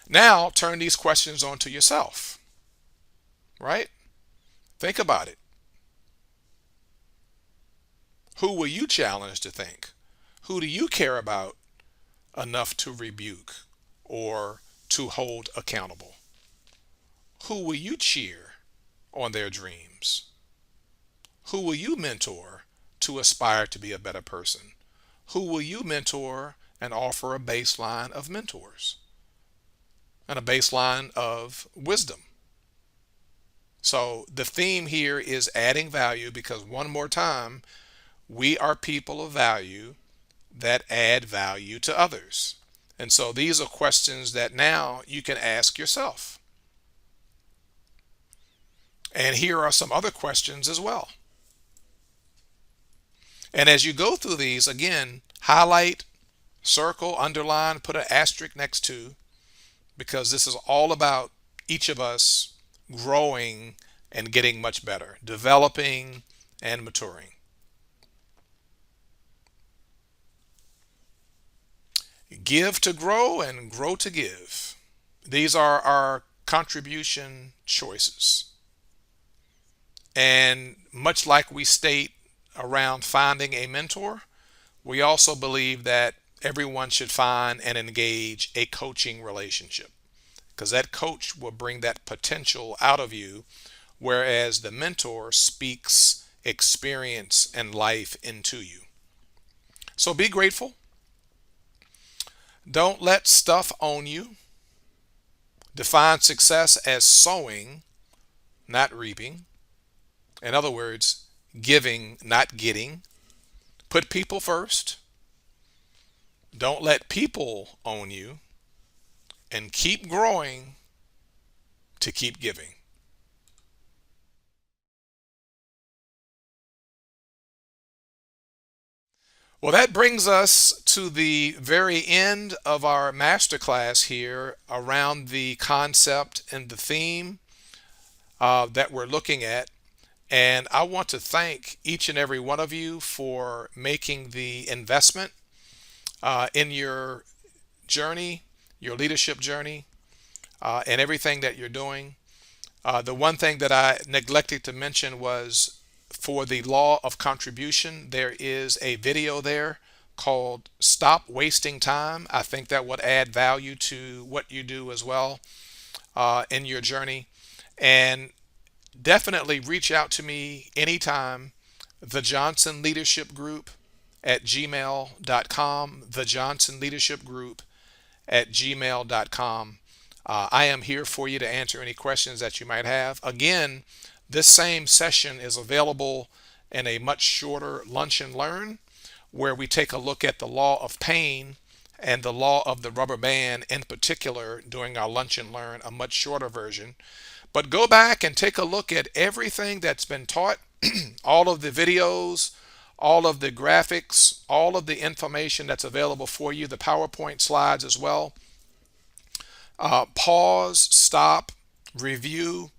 Now turn these questions on to yourself, right? Think about it. Who will you challenge to think? Who do you care about enough to rebuke or to hold accountable? Who will you cheer on their dreams? Who will you mentor to aspire to be a better person? Who will you mentor and offer a baseline of mentors and a baseline of wisdom? So the theme here is adding value because one more time, we are people of value that add value to others. And so these are questions that now you can ask yourself. And here are some other questions as well. And as you go through these, again, highlight, circle, underline, put an asterisk next to, because this is all about each of us growing and getting much better, developing and maturing. Give to grow and grow to give. These are our contribution choices. And much like we state around finding a mentor, we also believe that everyone should find and engage a coaching relationship because that coach will bring that potential out of you, whereas the mentor speaks experience and life into you. So be grateful. Don't let stuff own you. Define success as sowing, not reaping. In other words, giving, not getting. Put people first. Don't let people own you. And keep growing to keep giving. Well, that brings us to the very end of our masterclass here around the concept and the theme that we're looking at. And I want to thank each and every one of you for making the investment in your journey, your leadership journey, and everything that you're doing. The one thing that I neglected to mention was for the law of contribution, there is a video there called Stop Wasting Time. I think that would add value to what you do as well in your journey. And definitely reach out to me anytime. The Johnson Leadership Group at gmail.com. The Johnson Leadership Group at gmail.com. I am here for you to answer any questions that you might have. Again, This same session is available in a much shorter lunch and learn, where we take a look at the law of pain and the law of the rubber band in particular during our lunch and learn, a much shorter version. But go back and take a look at everything that's been taught, all of the videos, all of the graphics, all of the information that's available for you, the PowerPoint slides as well. Pause, stop, review,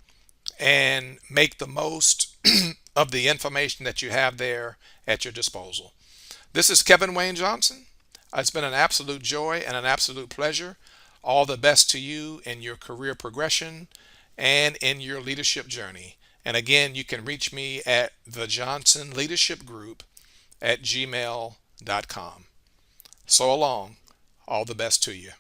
and make the most of the information that you have there at your disposal. This is Kevin Wayne Johnson. It's been an absolute joy and an absolute pleasure. All the best to you in your career progression and in your leadership journey. And again, you can reach me at the Johnson Leadership Group at gmail.com. So long. All the best to you.